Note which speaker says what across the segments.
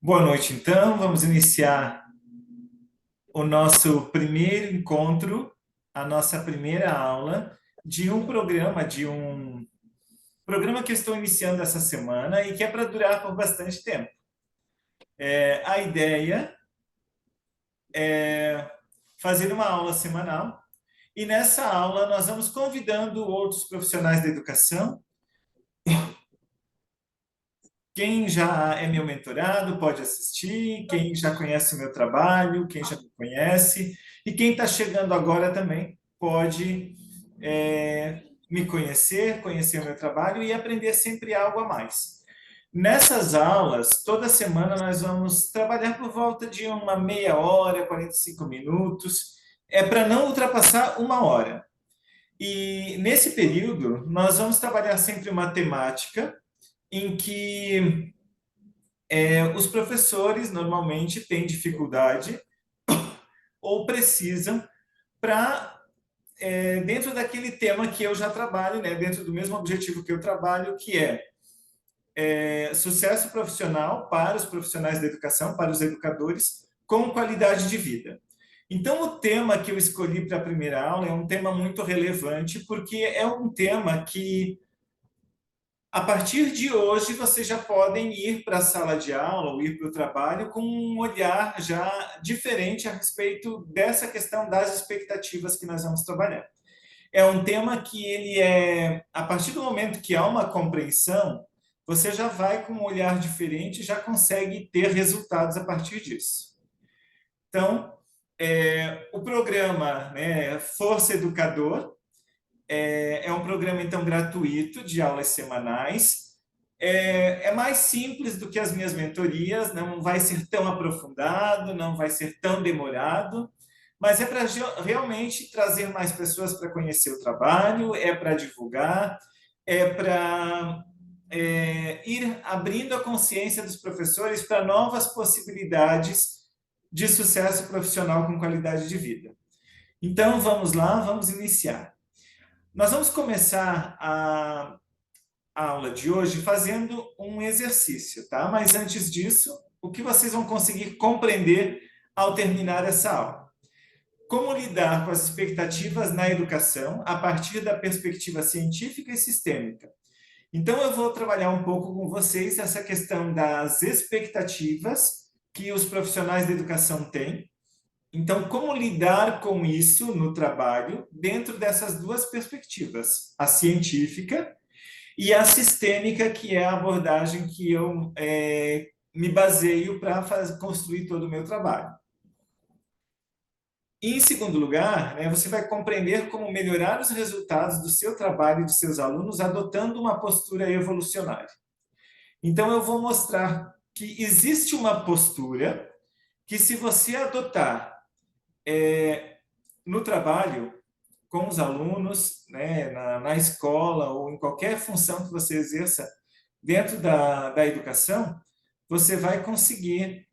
Speaker 1: Boa noite, então. Vamos iniciar o nosso primeiro encontro, a nossa primeira aula de um programa que eu estou iniciando essa semana e que é para durar por bastante tempo. A ideia é fazer uma aula semanal e nessa aula nós vamos convidando outros profissionais da educação. Quem já é meu mentorado pode assistir, quem já conhece o meu trabalho, quem já me conhece, e quem está chegando agora também pode me conhecer, conhecer o meu trabalho e aprender sempre algo a mais. Nessas aulas, toda semana nós vamos trabalhar por volta de uma meia hora, 45 minutos, para não ultrapassar uma hora. E nesse período, nós vamos trabalhar sempre uma temática em que os professores normalmente têm dificuldade ou precisam para, dentro daquele tema que eu já trabalho, né, dentro do mesmo objetivo que eu trabalho, que é sucesso profissional para os profissionais da educação, para os educadores, com qualidade de vida. Então, o tema que eu escolhi para a primeira aula é um tema muito relevante, porque é um tema que a partir de hoje, vocês já podem ir para a sala de aula ou ir para o trabalho com um olhar já diferente a respeito dessa questão das expectativas que nós vamos trabalhar. É um tema que a partir do momento que há uma compreensão, você já vai com um olhar diferente e já consegue ter resultados a partir disso. Então, o programa, né, Força Educador, é um programa, então, gratuito de aulas semanais. É mais simples do que as minhas mentorias, não vai ser tão aprofundado, não vai ser tão demorado, mas é para realmente trazer mais pessoas para conhecer o trabalho, é para divulgar, é para ir abrindo a consciência dos professores para novas possibilidades de sucesso profissional com qualidade de vida. Então, vamos lá, vamos iniciar. Nós vamos começar a aula de hoje fazendo um exercício, tá? Mas antes disso, o que vocês vão conseguir compreender ao terminar essa aula? Como lidar com as expectativas na educação a partir da perspectiva científica e sistêmica. Então, eu vou trabalhar um pouco com vocês essa questão das expectativas que os profissionais da educação têm. Então, como lidar com isso no trabalho dentro dessas duas perspectivas, a científica e a sistêmica, que é a abordagem que eu me baseio para construir todo o meu trabalho. E, em segundo lugar, né, você vai compreender como melhorar os resultados do seu trabalho e de seus alunos adotando uma postura evolucionária. Então, eu vou mostrar que existe uma postura que, se você adotar no trabalho, com os alunos, né, na escola ou em qualquer função que você exerça dentro da educação, você vai conseguir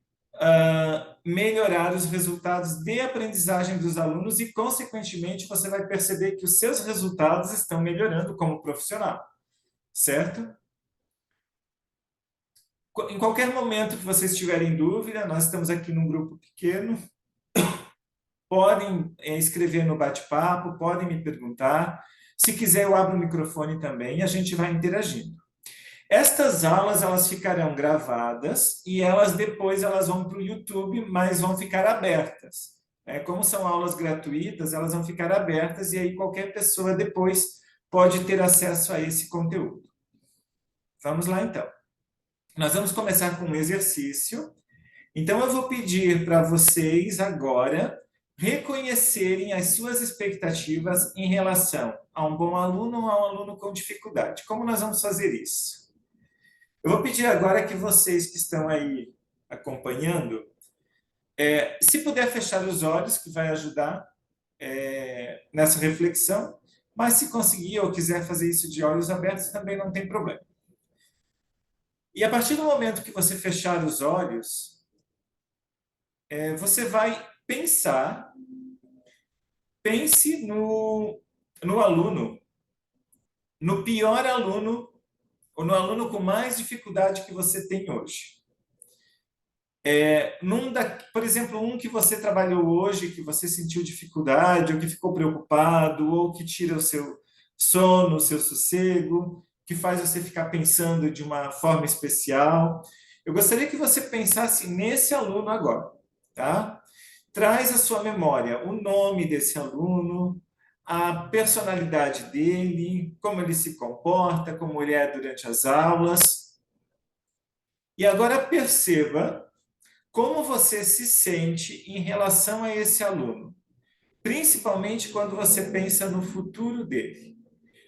Speaker 1: melhorar os resultados de aprendizagem dos alunos e, consequentemente, você vai perceber que os seus resultados estão melhorando como profissional, certo? Em qualquer momento que vocês tiverem dúvida, nós estamos aqui num grupo pequeno, podem escrever no bate-papo, podem me perguntar. Se quiser, eu abro o microfone também e a gente vai interagindo. Estas aulas, elas ficarão gravadas e depois vão para o YouTube, mas vão ficar abertas. Como são aulas gratuitas, elas vão ficar abertas e aí qualquer pessoa depois pode ter acesso a esse conteúdo. Vamos lá, então. Nós vamos começar com um exercício. Então, eu vou pedir para vocês agora reconhecerem as suas expectativas em relação a um bom aluno ou a um aluno com dificuldade. Como nós vamos fazer isso? Eu vou pedir agora que vocês que estão aí acompanhando, se puder fechar os olhos, que vai ajudar nessa reflexão, mas se conseguir ou quiser fazer isso de olhos abertos, também não tem problema. E a partir do momento que você fechar os olhos, você vai pense no aluno, no pior aluno ou no aluno com mais dificuldade que você tem hoje. Por exemplo, um que você trabalhou hoje, que você sentiu dificuldade, ou que ficou preocupado, ou que tira o seu sono, o seu sossego, que faz você ficar pensando de uma forma especial. Eu gostaria que você pensasse nesse aluno agora, tá? Traz à sua memória o nome desse aluno, a personalidade dele, como ele se comporta, como ele é durante as aulas. E agora perceba como você se sente em relação a esse aluno, principalmente quando você pensa no futuro dele.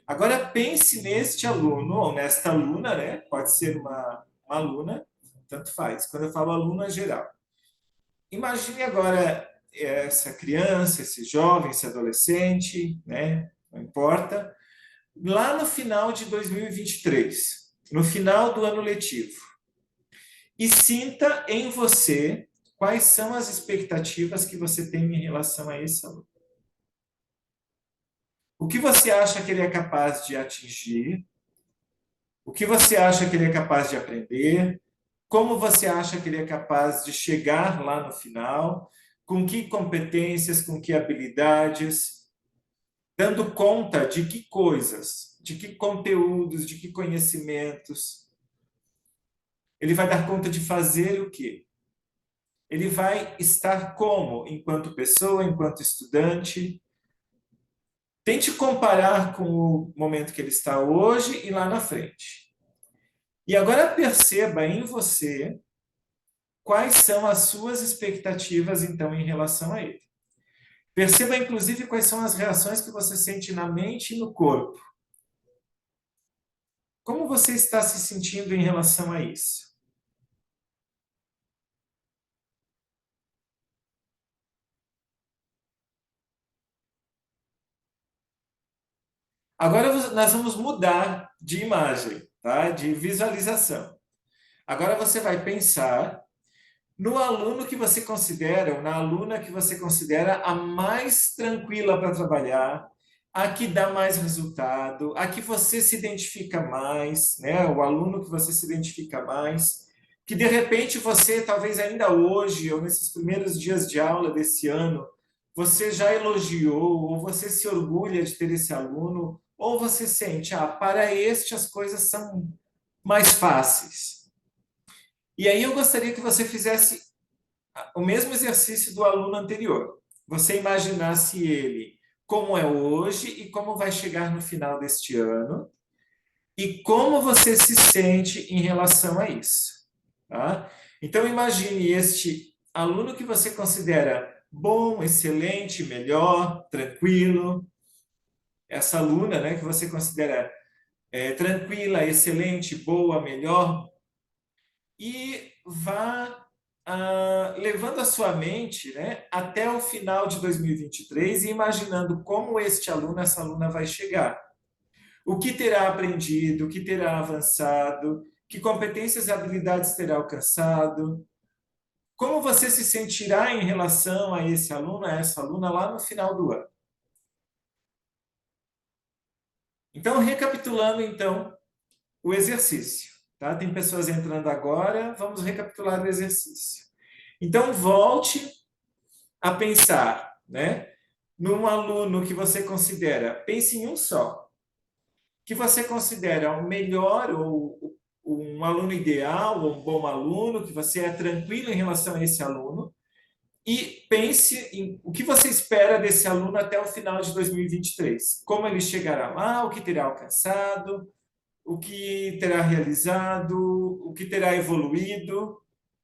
Speaker 1: Agora pense neste aluno ou nesta aluna, né? Pode ser uma aluna, tanto faz. Quando eu falo aluna, é geral. Imagine agora essa criança, esse jovem, esse adolescente, né? Não importa. Lá no final de 2023, no final do ano letivo, e sinta em você quais são as expectativas que você tem em relação a esse aluno. O que você acha que ele é capaz de atingir? O que você acha que ele é capaz de aprender? Como você acha que ele é capaz de chegar lá no final? Com que competências, com que habilidades? Dando conta de que coisas, de que conteúdos, de que conhecimentos? Ele vai dar conta de fazer o quê? Ele vai estar como enquanto pessoa, enquanto estudante? Tente comparar com o momento que ele está hoje e lá na frente. E agora perceba em você quais são as suas expectativas, então, em relação a ele. Perceba, inclusive, quais são as reações que você sente na mente e no corpo. Como você está se sentindo em relação a isso? Agora nós vamos mudar de imagem, tá? De visualização. Agora você vai pensar no aluno que você considera, ou na aluna que você considera a mais tranquila para trabalhar, a que dá mais resultado, a que você se identifica mais, né? O aluno que você se identifica mais, que de repente você, talvez ainda hoje, ou nesses primeiros dias de aula desse ano, você já elogiou, ou você se orgulha de ter esse aluno, ou você sente, para este as coisas são mais fáceis. E aí eu gostaria que você fizesse o mesmo exercício do aluno anterior. Você imaginasse ele como é hoje e como vai chegar no final deste ano e como você se sente em relação a isso. Tá? Então, imagine este aluno que você considera bom, excelente, melhor, tranquilo, essa aluna, né, que você considera tranquila, excelente, boa, melhor, e vá levando a sua mente, né, até o final de 2023 e imaginando como este aluno, essa aluna vai chegar. O que terá aprendido, o que terá avançado, que competências e habilidades terá alcançado, como você se sentirá em relação a esse aluno, a essa aluna lá no final do ano. Então, recapitulando então o exercício, tá? Tem pessoas entrando agora, vamos recapitular o exercício. Então, volte a pensar, né, num aluno que você considera, pense em um só, que você considera o melhor ou um aluno ideal ou um bom aluno, que você é tranquilo em relação a esse aluno, e pense em o que você espera desse aluno até o final de 2023. Como ele chegará lá, o que terá alcançado, o que terá realizado, o que terá evoluído,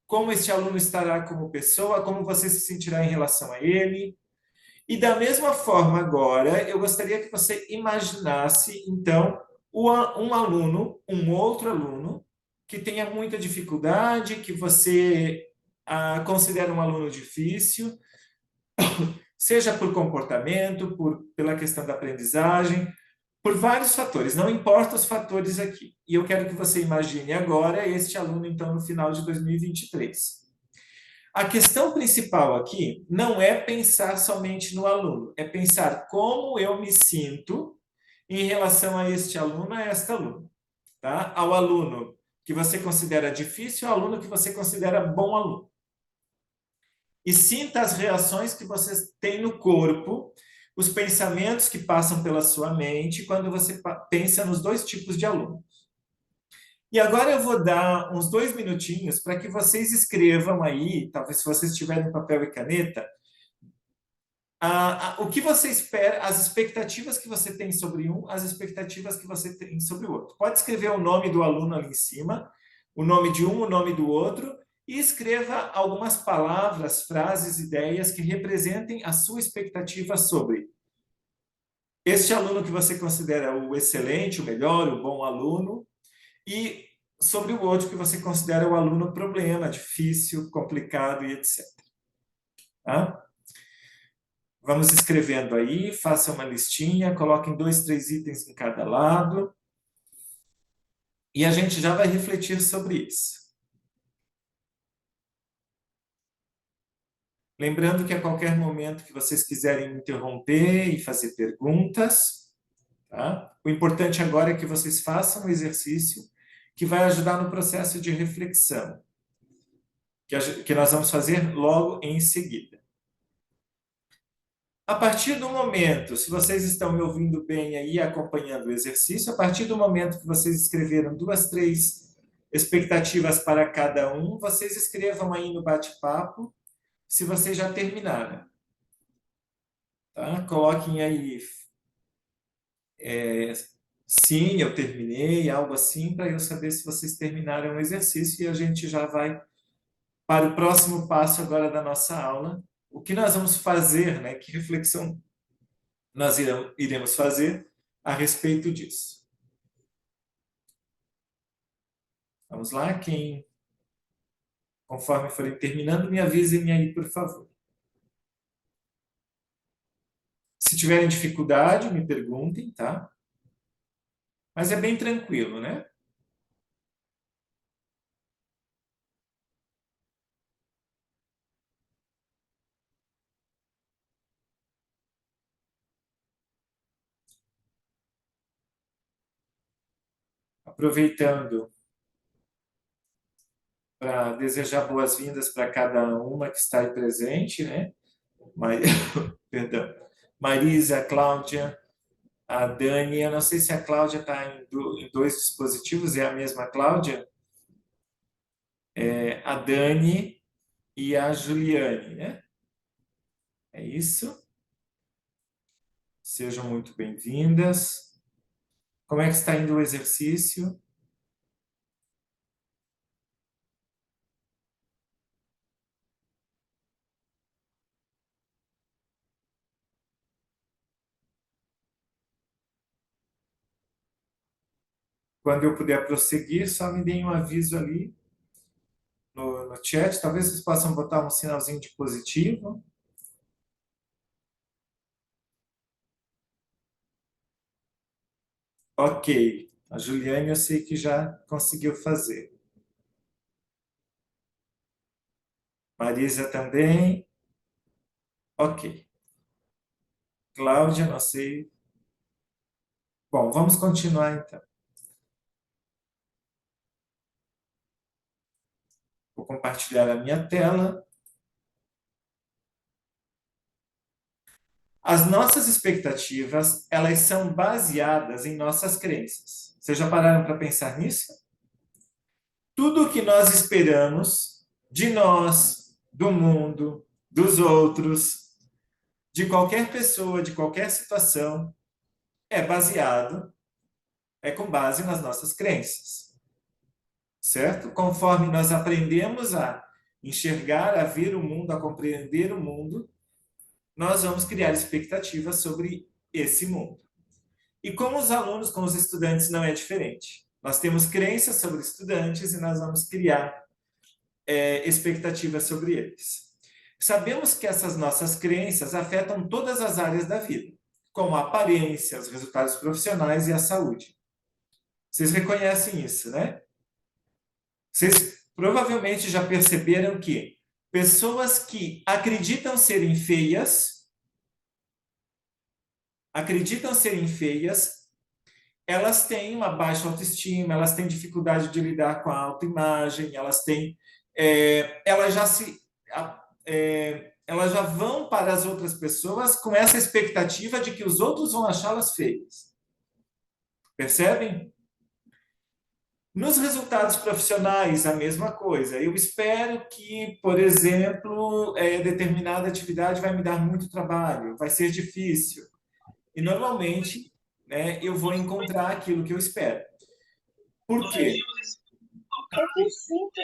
Speaker 1: como este aluno estará como pessoa, como você se sentirá em relação a ele. E da mesma forma, agora, eu gostaria que você imaginasse, então, um aluno, um outro aluno, que tenha muita dificuldade, que você considera um aluno difícil, seja por comportamento, pela questão da aprendizagem, por vários fatores, não importa os fatores aqui. E eu quero que você imagine agora este aluno, então, no final de 2023. A questão principal aqui não é pensar somente no aluno, é pensar como eu me sinto em relação a este aluno, a esta aluna. tá? Ao aluno que você considera difícil, ao aluno que você considera bom aluno. E sinta as reações que você tem no corpo, os pensamentos que passam pela sua mente quando você pensa nos dois tipos de aluno. E agora eu vou dar uns 2 minutinhos para que vocês escrevam aí, talvez se vocês tiverem papel e caneta, o que você espera, as expectativas que você tem sobre um, as expectativas que você tem sobre o outro. Pode escrever o nome do aluno ali em cima, o nome de um, o nome do outro, e escreva algumas palavras, frases, ideias que representem a sua expectativa sobre este aluno que você considera o excelente, o melhor, o bom aluno, e sobre o outro que você considera o aluno problema, difícil, complicado e etc. Tá? Vamos escrevendo aí, faça uma listinha, coloquem 2, 3 itens em cada lado. E a gente já vai refletir sobre isso. Lembrando que a qualquer momento que vocês quiserem me interromper e fazer perguntas, tá? O importante agora é que vocês façam o exercício que vai ajudar no processo de reflexão, que nós vamos fazer logo em seguida. A partir do momento, se vocês estão me ouvindo bem aí, acompanhando o exercício, a partir do momento que vocês escreveram 2, 3 expectativas para cada um, vocês escrevam aí no bate-papo, se vocês já terminaram. Tá? Coloquem aí, sim, eu terminei, algo assim, para eu saber se vocês terminaram o exercício e a gente já vai para o próximo passo agora da nossa aula. O que nós vamos fazer, né? Que reflexão nós iremos fazer a respeito disso. Vamos lá? Quem, conforme forem terminando, me avisem aí, por favor. Se tiverem dificuldade, me perguntem, tá? Mas é bem tranquilo, né? Aproveitando para desejar boas-vindas para cada uma que está aí presente, né? Perdão. Marisa, Cláudia, a Dani. Eu não sei se a Cláudia está em 2 dispositivos, é a mesma Cláudia? A Dani e a Juliane, né? É isso? Sejam muito bem-vindas. Como é que está indo o exercício? Quando eu puder prosseguir, só me deem um aviso ali no chat. Talvez vocês possam botar um sinalzinho de positivo. Ok. A Juliane eu sei que já conseguiu fazer. Marisa também. Ok. Cláudia, não sei. Bom, vamos continuar então. Vou compartilhar a minha tela. As nossas expectativas, elas são baseadas em nossas crenças. Vocês já pararam para pensar nisso? Tudo o que nós esperamos de nós, do mundo, dos outros, de qualquer pessoa, de qualquer situação, é com base nas nossas crenças. Certo? Conforme nós aprendemos a enxergar, a ver o mundo, a compreender o mundo, nós vamos criar expectativas sobre esse mundo. E com os alunos, com os estudantes, não é diferente. Nós temos crenças sobre estudantes e nós vamos criar expectativas sobre eles. Sabemos que essas nossas crenças afetam todas as áreas da vida, como a aparência, os resultados profissionais e a saúde. Vocês reconhecem isso, né? Vocês provavelmente já perceberam que pessoas que acreditam serem feias elas têm uma baixa autoestima, elas têm dificuldade de lidar com a autoimagem, elas já elas já vão para as outras pessoas com essa expectativa de que os outros vão achá-las feias. Percebem? Nos resultados profissionais, a mesma coisa. Eu espero que, por exemplo, determinada atividade vai me dar muito trabalho, vai ser difícil. E, normalmente, né, eu vou encontrar aquilo que eu espero. Por quê?
Speaker 2: Eu sinto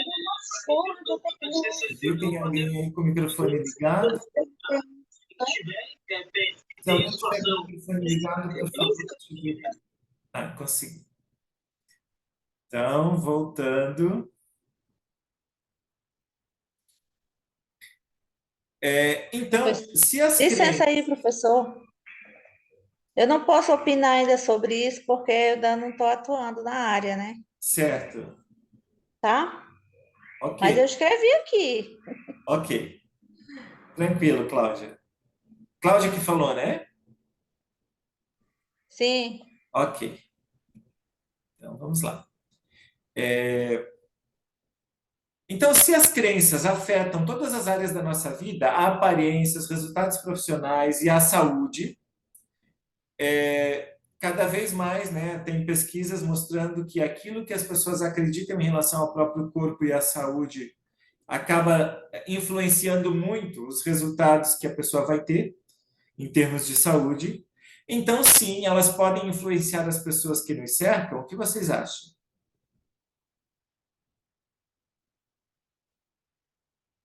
Speaker 1: Viu? Tem alguém aí com o microfone ligado? Se alguém tiver com o microfone ligado, por favor, ative. Ah, consegui. Então, voltando. Então, se as
Speaker 2: Licença
Speaker 1: crenças...
Speaker 2: aí, professor. Eu não posso opinar ainda sobre isso porque eu ainda não estou atuando na área, né?
Speaker 1: Certo.
Speaker 2: Tá?
Speaker 1: Ok.
Speaker 2: Mas eu escrevi aqui.
Speaker 1: Ok. Tranquilo, Cláudia. Cláudia que falou, né?
Speaker 2: Sim.
Speaker 1: Ok. Então, vamos lá. Então, se as crenças afetam todas as áreas da nossa vida, a aparência, os resultados profissionais e a saúde, cada vez mais, né, tem pesquisas mostrando que aquilo que as pessoas acreditam em relação ao próprio corpo e à saúde acaba influenciando muito os resultados que a pessoa vai ter em termos de saúde. Então, sim, elas podem influenciar as pessoas que nos cercam. O que vocês acham?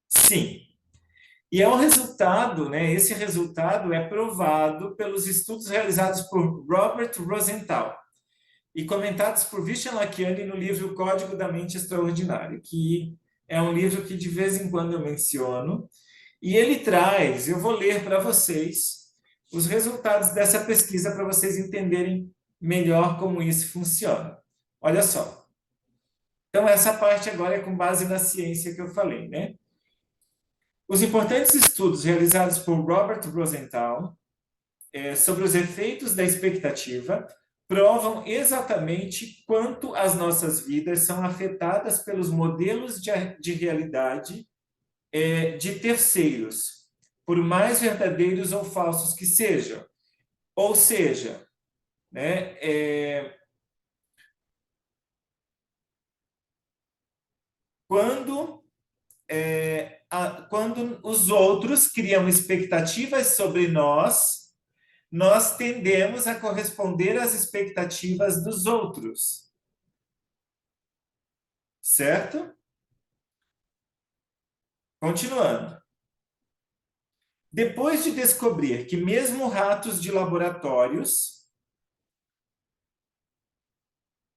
Speaker 1: Sim. E é um resultado, né? Esse resultado é provado pelos estudos realizados por Robert Rosenthal e comentados por Vishen Lakhiani no livro Código da Mente Extraordinária, que é um livro que de vez em quando eu menciono. E ele traz, eu vou ler para vocês os resultados dessa pesquisa para vocês entenderem melhor como isso funciona. Olha só. Então, essa parte agora é com base na ciência que eu falei, né? Os importantes estudos realizados por Robert Rosenthal sobre os efeitos da expectativa provam exatamente quanto as nossas vidas são afetadas pelos modelos de realidade de terceiros, por mais verdadeiros ou falsos que sejam. Ou seja, né, quando, quando os outros criam expectativas sobre nós tendemos a corresponder às expectativas dos outros. Certo? Continuando. Depois de descobrir que mesmo ratos de laboratórios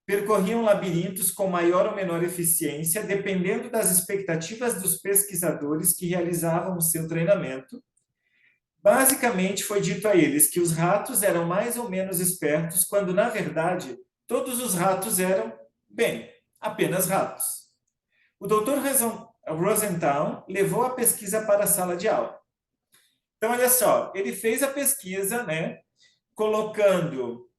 Speaker 1: percorriam labirintos com maior ou menor eficiência, dependendo das expectativas dos pesquisadores que realizavam o seu treinamento, basicamente foi dito a eles que os ratos eram mais ou menos espertos, quando, na verdade, todos os ratos eram, bem, apenas ratos. O Dr. Rosenthal levou a pesquisa para a sala de aula. Então, olha só, ele fez a pesquisa, né, colocando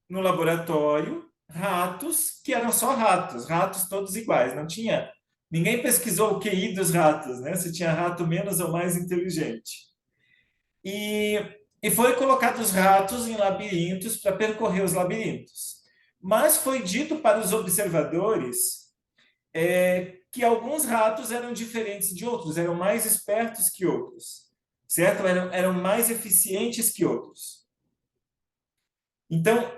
Speaker 1: no laboratório ratos que eram só ratos, ratos todos iguais, não tinha. Ninguém pesquisou o QI dos ratos, né? Se tinha rato menos ou mais inteligente. E foi colocado os ratos em labirintos para percorrer os labirintos. Mas foi dito para os observadores que alguns ratos eram diferentes de outros, eram mais espertos que outros, certo? Eram mais eficientes que outros. Então,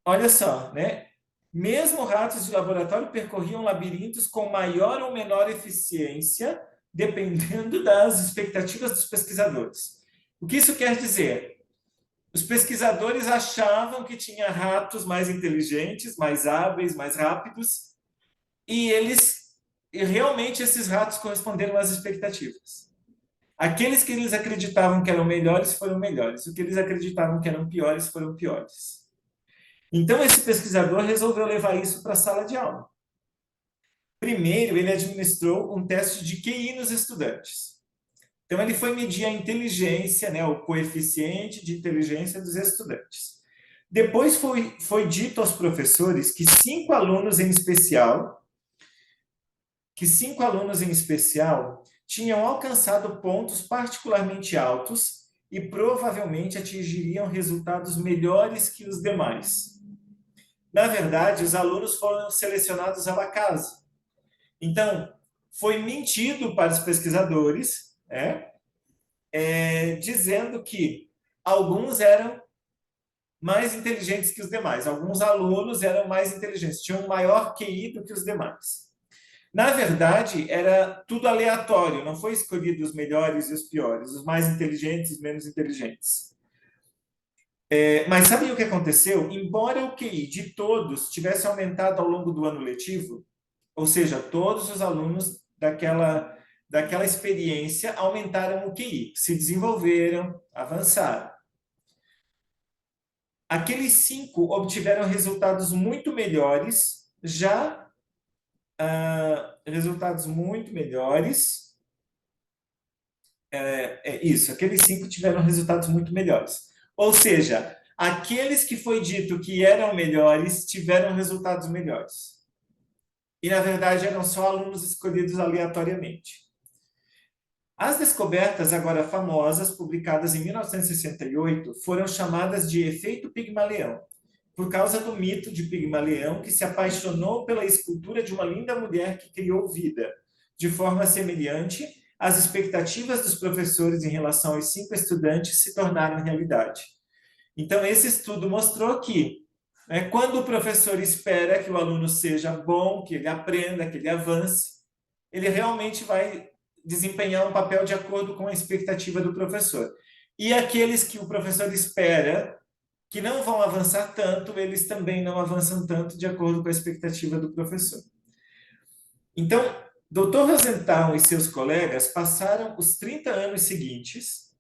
Speaker 1: olha só, né? Mesmo ratos de laboratório percorriam labirintos com maior ou menor eficiência, dependendo das expectativas dos pesquisadores. O que isso quer dizer? Os pesquisadores achavam que tinha ratos mais inteligentes, mais hábeis, mais rápidos, e realmente esses ratos corresponderam às expectativas. Aqueles que eles acreditavam que eram melhores foram melhores, o que eles acreditavam que eram piores foram piores. Então, esse pesquisador resolveu levar isso para a sala de aula. Primeiro, ele administrou um teste de QI nos estudantes. Então, ele foi medir a inteligência, né, o coeficiente de inteligência dos estudantes. Depois foi dito aos professores que 5 alunos em especial tinham alcançado pontos particularmente altos e provavelmente atingiriam resultados melhores que os demais. Na verdade, os alunos foram selecionados ao acaso. Então, foi mentido para os pesquisadores, dizendo que alguns eram mais inteligentes que os demais, alguns alunos eram mais inteligentes, tinham um maior QI do que os demais. Na verdade, era tudo aleatório, não foi escolhido os melhores e os piores, os mais inteligentes e os menos inteligentes. Mas sabem o que aconteceu? Embora o QI de todos tivesse aumentado ao longo do ano letivo, ou seja, todos os alunos daquela experiência aumentaram o QI, se desenvolveram, avançaram. Aqueles 5 obtiveram resultados muito melhores, resultados muito melhores. Aqueles 5 tiveram resultados muito melhores. Ou seja, aqueles que foi dito que eram melhores tiveram resultados melhores. E, na verdade, eram só alunos escolhidos aleatoriamente. As descobertas, agora famosas, publicadas em 1968, foram chamadas de efeito Pigmalião, por causa do mito de Pigmalião, que se apaixonou pela escultura de uma linda mulher que criou vida, de forma semelhante às expectativas dos professores em relação aos 5 estudantes se tornaram realidade. Então, esse estudo mostrou que, quando o professor espera que o aluno seja bom, que ele aprenda, que ele avance, ele realmente vai desempenhar um papel de acordo com a expectativa do professor. E aqueles que o professor espera que não vão avançar tanto, eles também não avançam tanto de acordo com a expectativa do professor. Então, Dr. Rosenthal e seus colegas passaram os 30 anos seguintes,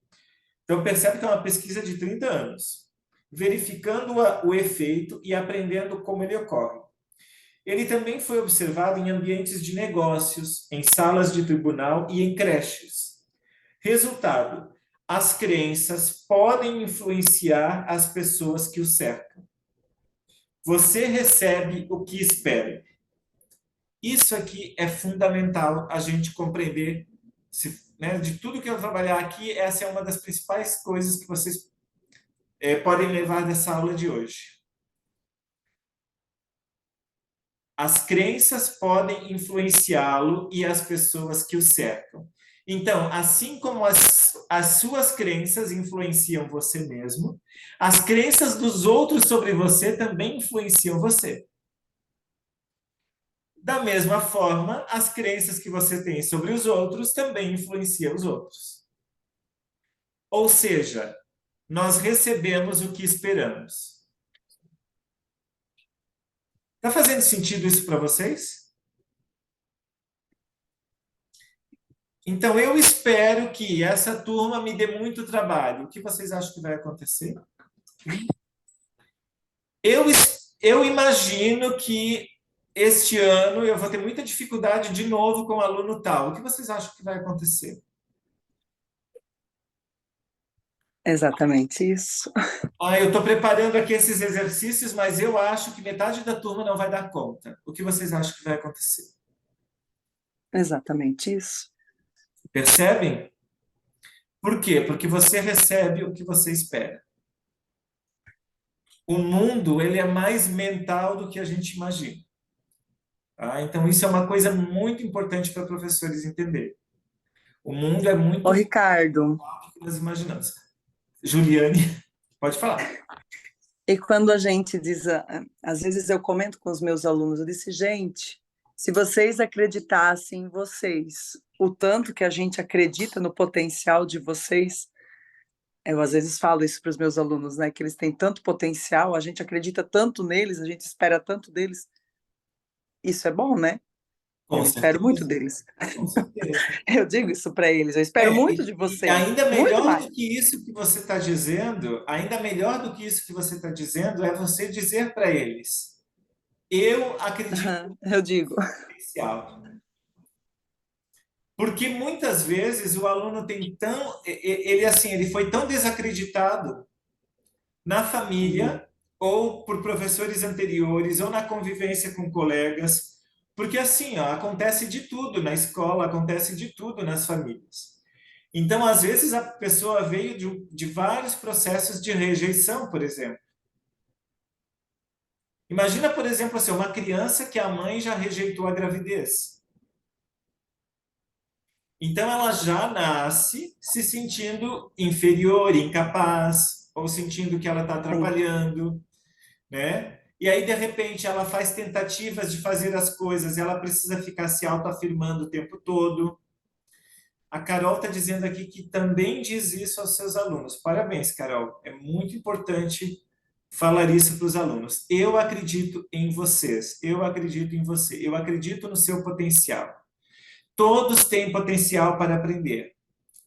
Speaker 1: então percebe que é uma pesquisa de 30 anos, verificando o efeito e aprendendo como ele ocorre. Ele também foi observado em ambientes de negócios, em salas de tribunal e em creches. Resultado: as crenças podem influenciar as pessoas que o cercam. Você recebe o que espera. Isso aqui é fundamental a gente compreender. De tudo que eu trabalhar aqui, essa é uma das principais coisas que vocês podem levar dessa aula de hoje. As crenças podem influenciá-lo e as pessoas que o cercam. Então, assim como as suas crenças influenciam você mesmo, as crenças dos outros sobre você também influenciam você. Da mesma forma, as crenças que você tem sobre os outros também influenciam os outros. Ou seja, nós recebemos o que esperamos. Está fazendo sentido isso para vocês? Então, eu espero que essa turma me dê muito trabalho. O que vocês acham que vai acontecer? Eu imagino que este ano eu vou ter muita dificuldade de novo com o aluno tal. O que vocês acham que vai acontecer?
Speaker 3: Exatamente isso.
Speaker 1: Eu estou preparando aqui esses exercícios, mas eu acho que metade da turma não vai dar conta. O que vocês acham que vai acontecer?
Speaker 3: Exatamente isso.
Speaker 1: Percebem? Por quê? Porque você recebe o que você espera. O mundo, ele é mais mental do que a gente imagina. Tá? Então, isso é uma coisa muito importante para professores entenderem. O mundo é muito
Speaker 3: Ô, Ricardo,
Speaker 1: do que nós imaginamos. Juliane, pode falar.
Speaker 3: e quando a gente diz, às vezes eu comento com os meus alunos, eu disse, gente, se vocês acreditassem em vocês, o tanto que a gente acredita no potencial de vocês, eu às vezes falo isso para os meus alunos, né, que eles têm tanto potencial, a gente acredita tanto neles, a gente espera tanto deles, isso é bom, né?
Speaker 1: Com
Speaker 3: Eu espero muito
Speaker 1: certeza.
Speaker 3: deles.
Speaker 1: Com certeza.
Speaker 3: Eu digo isso para eles, eu espero muito de
Speaker 1: E
Speaker 3: vocês,
Speaker 1: ainda
Speaker 3: muito
Speaker 1: melhor
Speaker 3: mais.
Speaker 1: do que isso que você está dizendo, ainda melhor do que isso que você está dizendo é você dizer para eles: eu acredito
Speaker 3: Eu digo.
Speaker 1: no potencial. Porque muitas vezes o aluno tem ele foi tão desacreditado na família ou por professores anteriores, ou na convivência com colegas, porque assim, ó, acontece de tudo na escola, acontece de tudo nas famílias. Então, às vezes, a pessoa veio de vários processos de rejeição, por exemplo. Imagina, por exemplo, assim, uma criança que a mãe já rejeitou a gravidez. Então, ela já nasce se sentindo inferior, incapaz, ou sentindo que ela está
Speaker 3: Sim.
Speaker 1: atrapalhando, né? E aí, de repente, ela faz tentativas de fazer as coisas, e ela precisa ficar se autoafirmando o tempo todo. A Carol está dizendo aqui que também diz isso aos seus alunos. Parabéns, Carol. É muito importante falar isso para os alunos. Eu acredito em vocês. Eu acredito em você. Eu acredito no seu potencial. Todos têm potencial para aprender,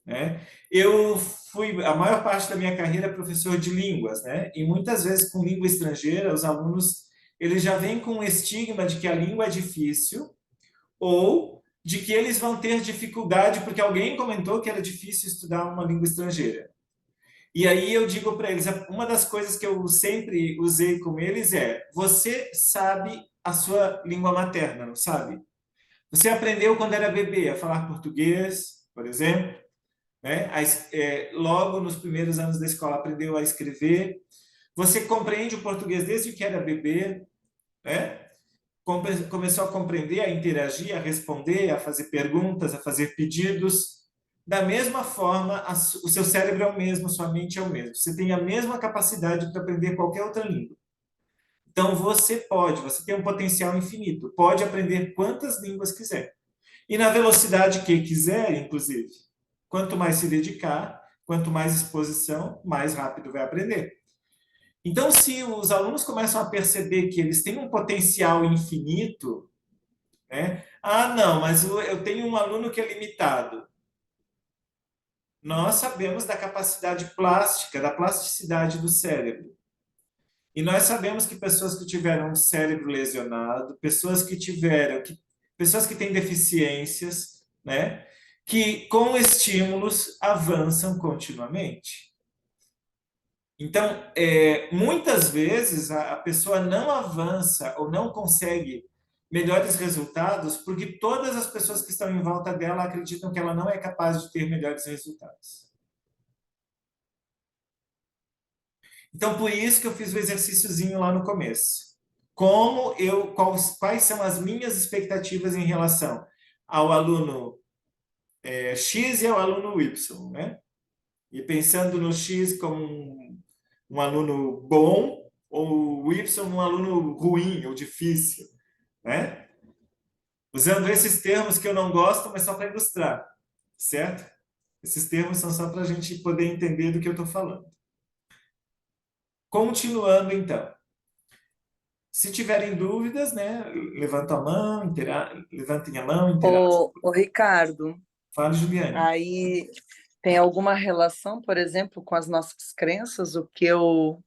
Speaker 1: né? Eu fui, a maior parte da minha carreira, professor de línguas, né? E muitas vezes com língua estrangeira, os alunos, eles já vêm com um estigma de que a língua é difícil ou de que eles vão ter dificuldade porque alguém comentou que era difícil estudar uma língua estrangeira. E aí eu digo para eles, uma das coisas que eu sempre usei com eles é: você sabe a sua língua materna, não sabe? Você aprendeu quando era bebê a falar português, por exemplo, né? Logo nos primeiros anos da escola aprendeu a escrever. Você compreende o português desde que era bebê, né? Começou a compreender, a interagir, a responder, a fazer perguntas, a fazer pedidos. Da mesma forma, o seu cérebro é o mesmo, sua mente é o mesmo. Você tem a mesma capacidade para aprender qualquer outra língua. Então, você tem um potencial infinito, pode aprender quantas línguas quiser. E na velocidade que quiser, inclusive. Quanto mais se dedicar, quanto mais exposição, mais rápido vai aprender. Então, se os alunos começam a perceber que eles têm um potencial infinito, né? Ah, não, mas eu tenho um aluno que é limitado. Nós sabemos da capacidade plástica, da plasticidade do cérebro. E nós sabemos que pessoas que tiveram um cérebro lesionado, pessoas que têm deficiências, né? Que com estímulos avançam continuamente. Então, muitas vezes a pessoa não avança ou não consegue melhores resultados porque todas as pessoas que estão em volta dela acreditam que ela não é capaz de ter melhores resultados. Então, por isso que eu fiz o exercíciozinho lá no começo. Quais são as minhas expectativas em relação ao aluno X e ao aluno Y, né? E pensando no X como um aluno bom ou o Y um aluno ruim ou difícil, né? Usando esses termos que eu não gosto, mas só para ilustrar, certo? Esses termos são só para a gente poder entender do que eu estou falando. Continuando, então. Se tiverem dúvidas, né, levantem a mão, interajam.
Speaker 3: Ô, Ricardo,
Speaker 1: Fale, Juliane.
Speaker 3: aí tem alguma relação, por exemplo, com as nossas crenças, o que eu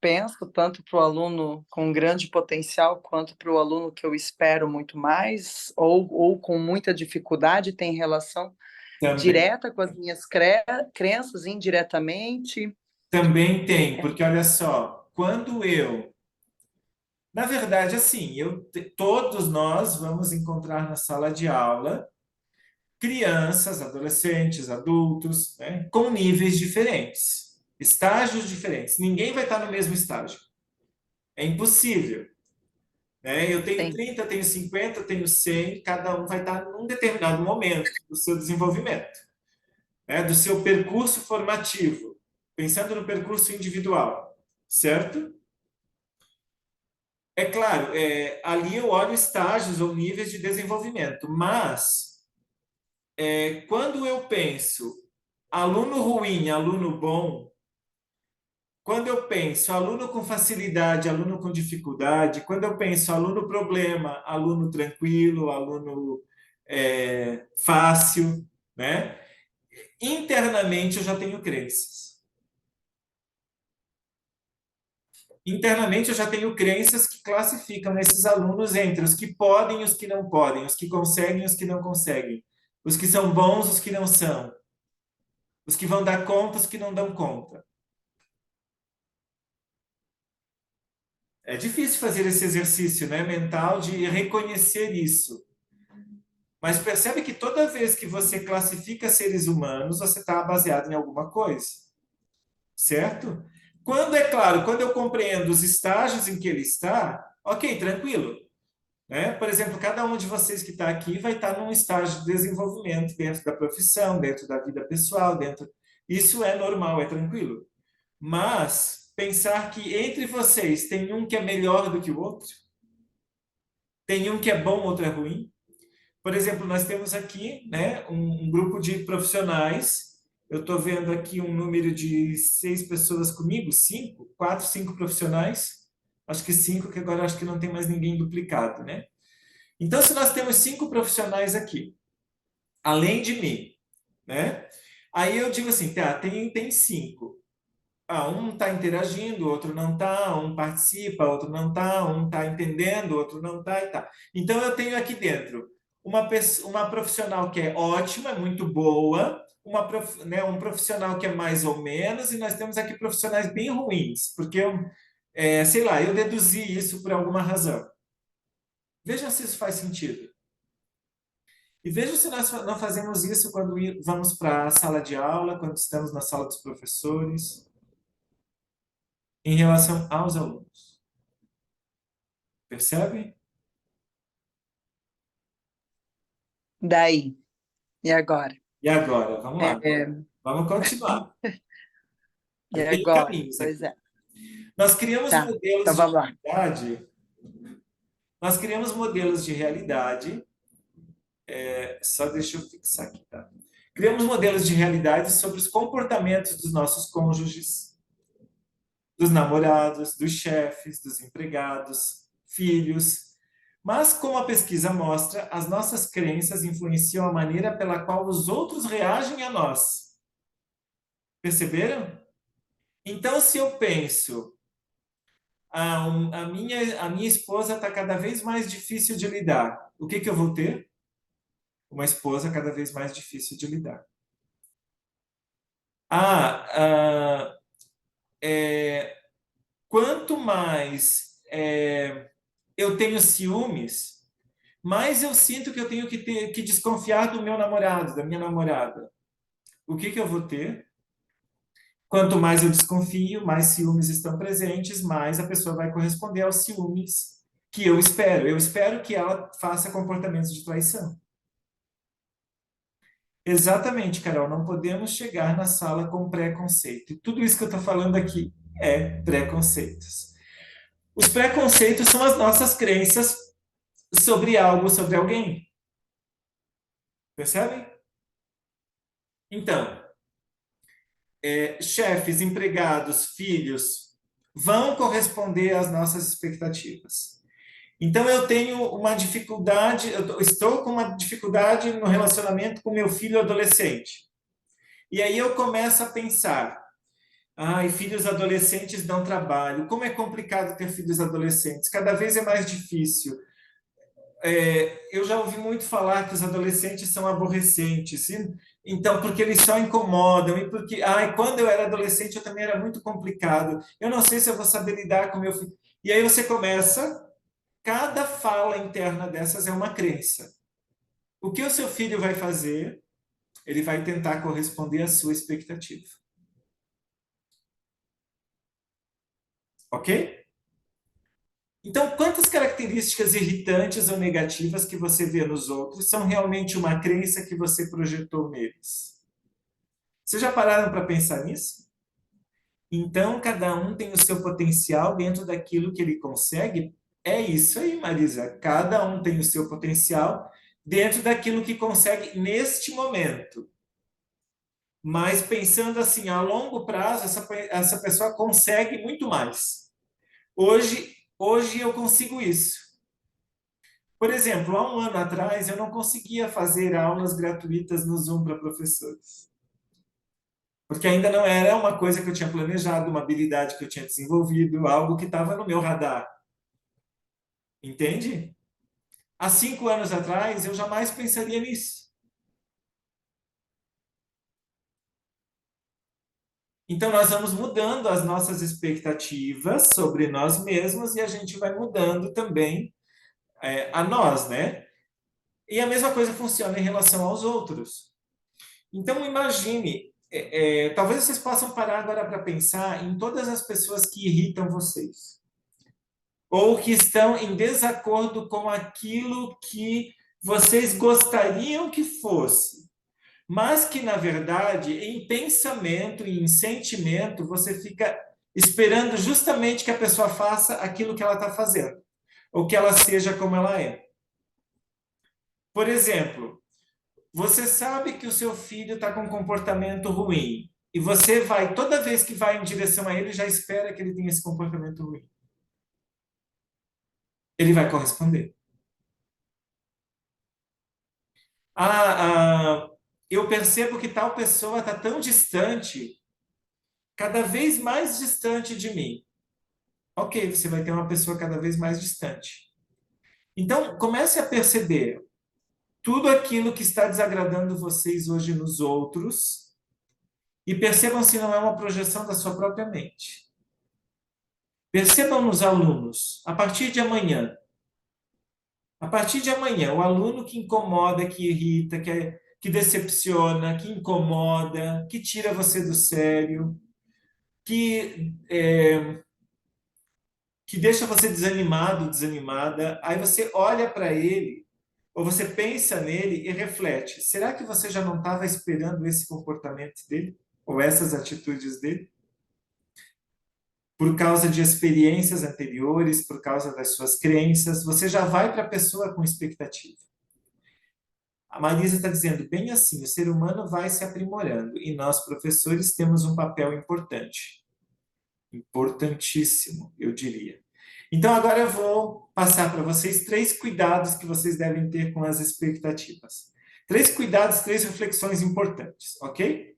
Speaker 3: penso, tanto para o aluno com grande potencial, quanto para o aluno que eu espero muito mais, ou com muita dificuldade, tem relação
Speaker 1: Também.
Speaker 3: direta com as minhas crenças, indiretamente?
Speaker 1: Também tem, porque olha só, na verdade, assim, todos nós vamos encontrar na sala de aula crianças, adolescentes, adultos, né, com níveis diferentes, estágios diferentes. Ninguém vai estar no mesmo estágio. É impossível. Né? Eu tenho
Speaker 3: Sim,
Speaker 1: 30, tenho 50, tenho 100, cada um vai estar num determinado momento do seu desenvolvimento, né? Do seu percurso formativo, pensando no percurso individual, certo? É claro, ali eu olho estágios ou níveis de desenvolvimento, mas quando eu penso aluno ruim, aluno bom, quando eu penso aluno com facilidade, aluno com dificuldade, quando eu penso aluno problema, aluno tranquilo, aluno fácil, né? Internamente eu já tenho crenças. Internamente eu já tenho crenças que classificam esses alunos entre os que podem e os que não podem, os que conseguem e os que não conseguem, os que são bons, os que não são, os que vão dar conta, os que não dão conta. É difícil fazer esse exercício, né, mental de reconhecer isso. Mas percebe que toda vez que você classifica seres humanos, você está baseado em alguma coisa, certo? Quando, é claro, quando eu compreendo os estágios em que ele está, ok, tranquilo. Né? Por exemplo, cada um de vocês que está aqui vai estar num estágio de desenvolvimento dentro da profissão, dentro da vida pessoal, dentro. Isso é normal, é tranquilo. Mas pensar que entre vocês tem um que é melhor do que o outro, tem um que é bom, outro é ruim. Por exemplo, nós temos aqui, né, um grupo de profissionais. Eu estou vendo aqui um número de 6 pessoas comigo, 5, 4, 5 profissionais. Acho que 5, que agora acho que não tem mais ninguém duplicado, né? Então, se nós temos 5 profissionais aqui, além de mim, né? Aí eu digo assim, tá, tem 5. Ah, um está interagindo, o outro não está, um participa, outro não está, um está entendendo, o outro não está e tá. Então eu tenho aqui dentro uma profissional que é ótima, muito boa, né, um profissional que é mais ou menos, e nós temos aqui profissionais bem ruins, porque sei lá, eu deduzi isso por alguma razão. Veja se isso faz sentido. E veja se nós não fazemos isso quando vamos para a sala de aula, quando estamos na sala dos professores, em relação aos alunos. Percebe?
Speaker 3: Daí, e agora?
Speaker 1: E agora? Vamos lá.
Speaker 3: É,
Speaker 1: Vamos continuar.
Speaker 3: e
Speaker 1: Eu tenho
Speaker 3: agora?
Speaker 1: caminhos
Speaker 3: Pois
Speaker 1: aqui.
Speaker 3: é.
Speaker 1: Nós criamos
Speaker 3: Tá, então
Speaker 1: modelos de
Speaker 3: vamos lá.
Speaker 1: realidade. Nós criamos modelos de realidade. Só deixa eu fixar aqui, tá? Criamos modelos de realidade sobre os comportamentos dos nossos cônjuges, dos namorados, dos chefes, dos empregados, filhos. Mas, como a pesquisa mostra, as nossas crenças influenciam a maneira pela qual os outros reagem a nós. Perceberam? Então, se eu penso, a minha esposa está cada vez mais difícil de lidar, o que eu vou ter? Uma esposa cada vez mais difícil de lidar. Ah, ah, quanto mais eu tenho ciúmes, mais eu sinto que eu tenho que desconfiar do meu namorado, da minha namorada. O que eu vou ter? Quanto mais eu desconfio, mais ciúmes estão presentes, mais a pessoa vai corresponder aos ciúmes que eu espero. Eu espero que ela faça comportamentos de traição. Exatamente, Carol. Não podemos chegar na sala com preconceito. E tudo isso que eu estou falando aqui é preconceitos. Os preconceitos são as nossas crenças sobre algo, sobre alguém. Percebem? Então, chefes, empregados, filhos vão corresponder às nossas expectativas. Então, eu tenho uma dificuldade, eu estou com uma dificuldade no relacionamento com meu filho adolescente. E aí eu começo a pensar, ai, filhos adolescentes dão trabalho, como é complicado ter filhos adolescentes, cada vez é mais difícil. Eu já ouvi muito falar que os adolescentes são aborrecentes, então, porque eles só incomodam, e porque, ai, quando eu era adolescente eu também era muito complicado, eu não sei se eu vou saber lidar com meu filho. E aí você começa, cada fala interna dessas é uma crença. O que o seu filho vai fazer? Ele vai tentar corresponder à sua expectativa. Ok? Então, quantas características irritantes ou negativas que você vê nos outros são realmente uma crença que você projetou neles? Vocês já pararam para pensar nisso? Então, cada um tem o seu potencial dentro daquilo que ele consegue? É isso aí, Marisa. Cada um tem o seu potencial dentro daquilo que consegue neste momento. Mas pensando assim, a longo prazo, essa pessoa consegue muito mais. Hoje eu consigo isso. Por exemplo, há um ano atrás, eu não conseguia fazer aulas gratuitas no Zoom para professores. Porque ainda não era uma coisa que eu tinha planejado, uma habilidade que eu tinha desenvolvido, algo que estava no meu radar. Entende? Há 5 anos atrás, eu jamais pensaria nisso. Então, nós vamos mudando as nossas expectativas sobre nós mesmos e a gente vai mudando também a nós, né? E a mesma coisa funciona em relação aos outros. Então, imagine, talvez vocês possam parar agora para pensar em todas as pessoas que irritam vocês, ou que estão em desacordo com aquilo que vocês gostariam que fosse, mas que, na verdade, em pensamento e em sentimento, você fica esperando justamente que a pessoa faça aquilo que ela está fazendo, ou que ela seja como ela é. Por exemplo, você sabe que o seu filho está com um comportamento ruim, e você vai, toda vez que vai em direção a ele, já espera que ele tenha esse comportamento ruim. Ele vai corresponder. Eu percebo que tal pessoa está tão distante, cada vez mais distante de mim. Ok, você vai ter uma pessoa cada vez mais distante. Então, comece a perceber tudo aquilo que está desagradando vocês hoje nos outros e percebam se não é uma projeção da sua própria mente. Percebam nos alunos, a partir de amanhã. A partir de amanhã, o aluno que incomoda, que irrita, que decepciona, que incomoda, que tira você do sério, que deixa você desanimado, desanimada, aí você olha para ele, ou você pensa nele e reflete: será que você já não estava esperando esse comportamento dele? Ou essas atitudes dele? Por causa de experiências anteriores, por causa das suas crenças, você já vai para a pessoa com expectativa. A Marisa está dizendo bem assim: o ser humano vai se aprimorando e nós, professores, temos um papel importante. Importantíssimo, eu diria. Então, agora eu vou passar para vocês 3 cuidados que vocês devem ter com as expectativas. 3 cuidados, 3 reflexões importantes, ok?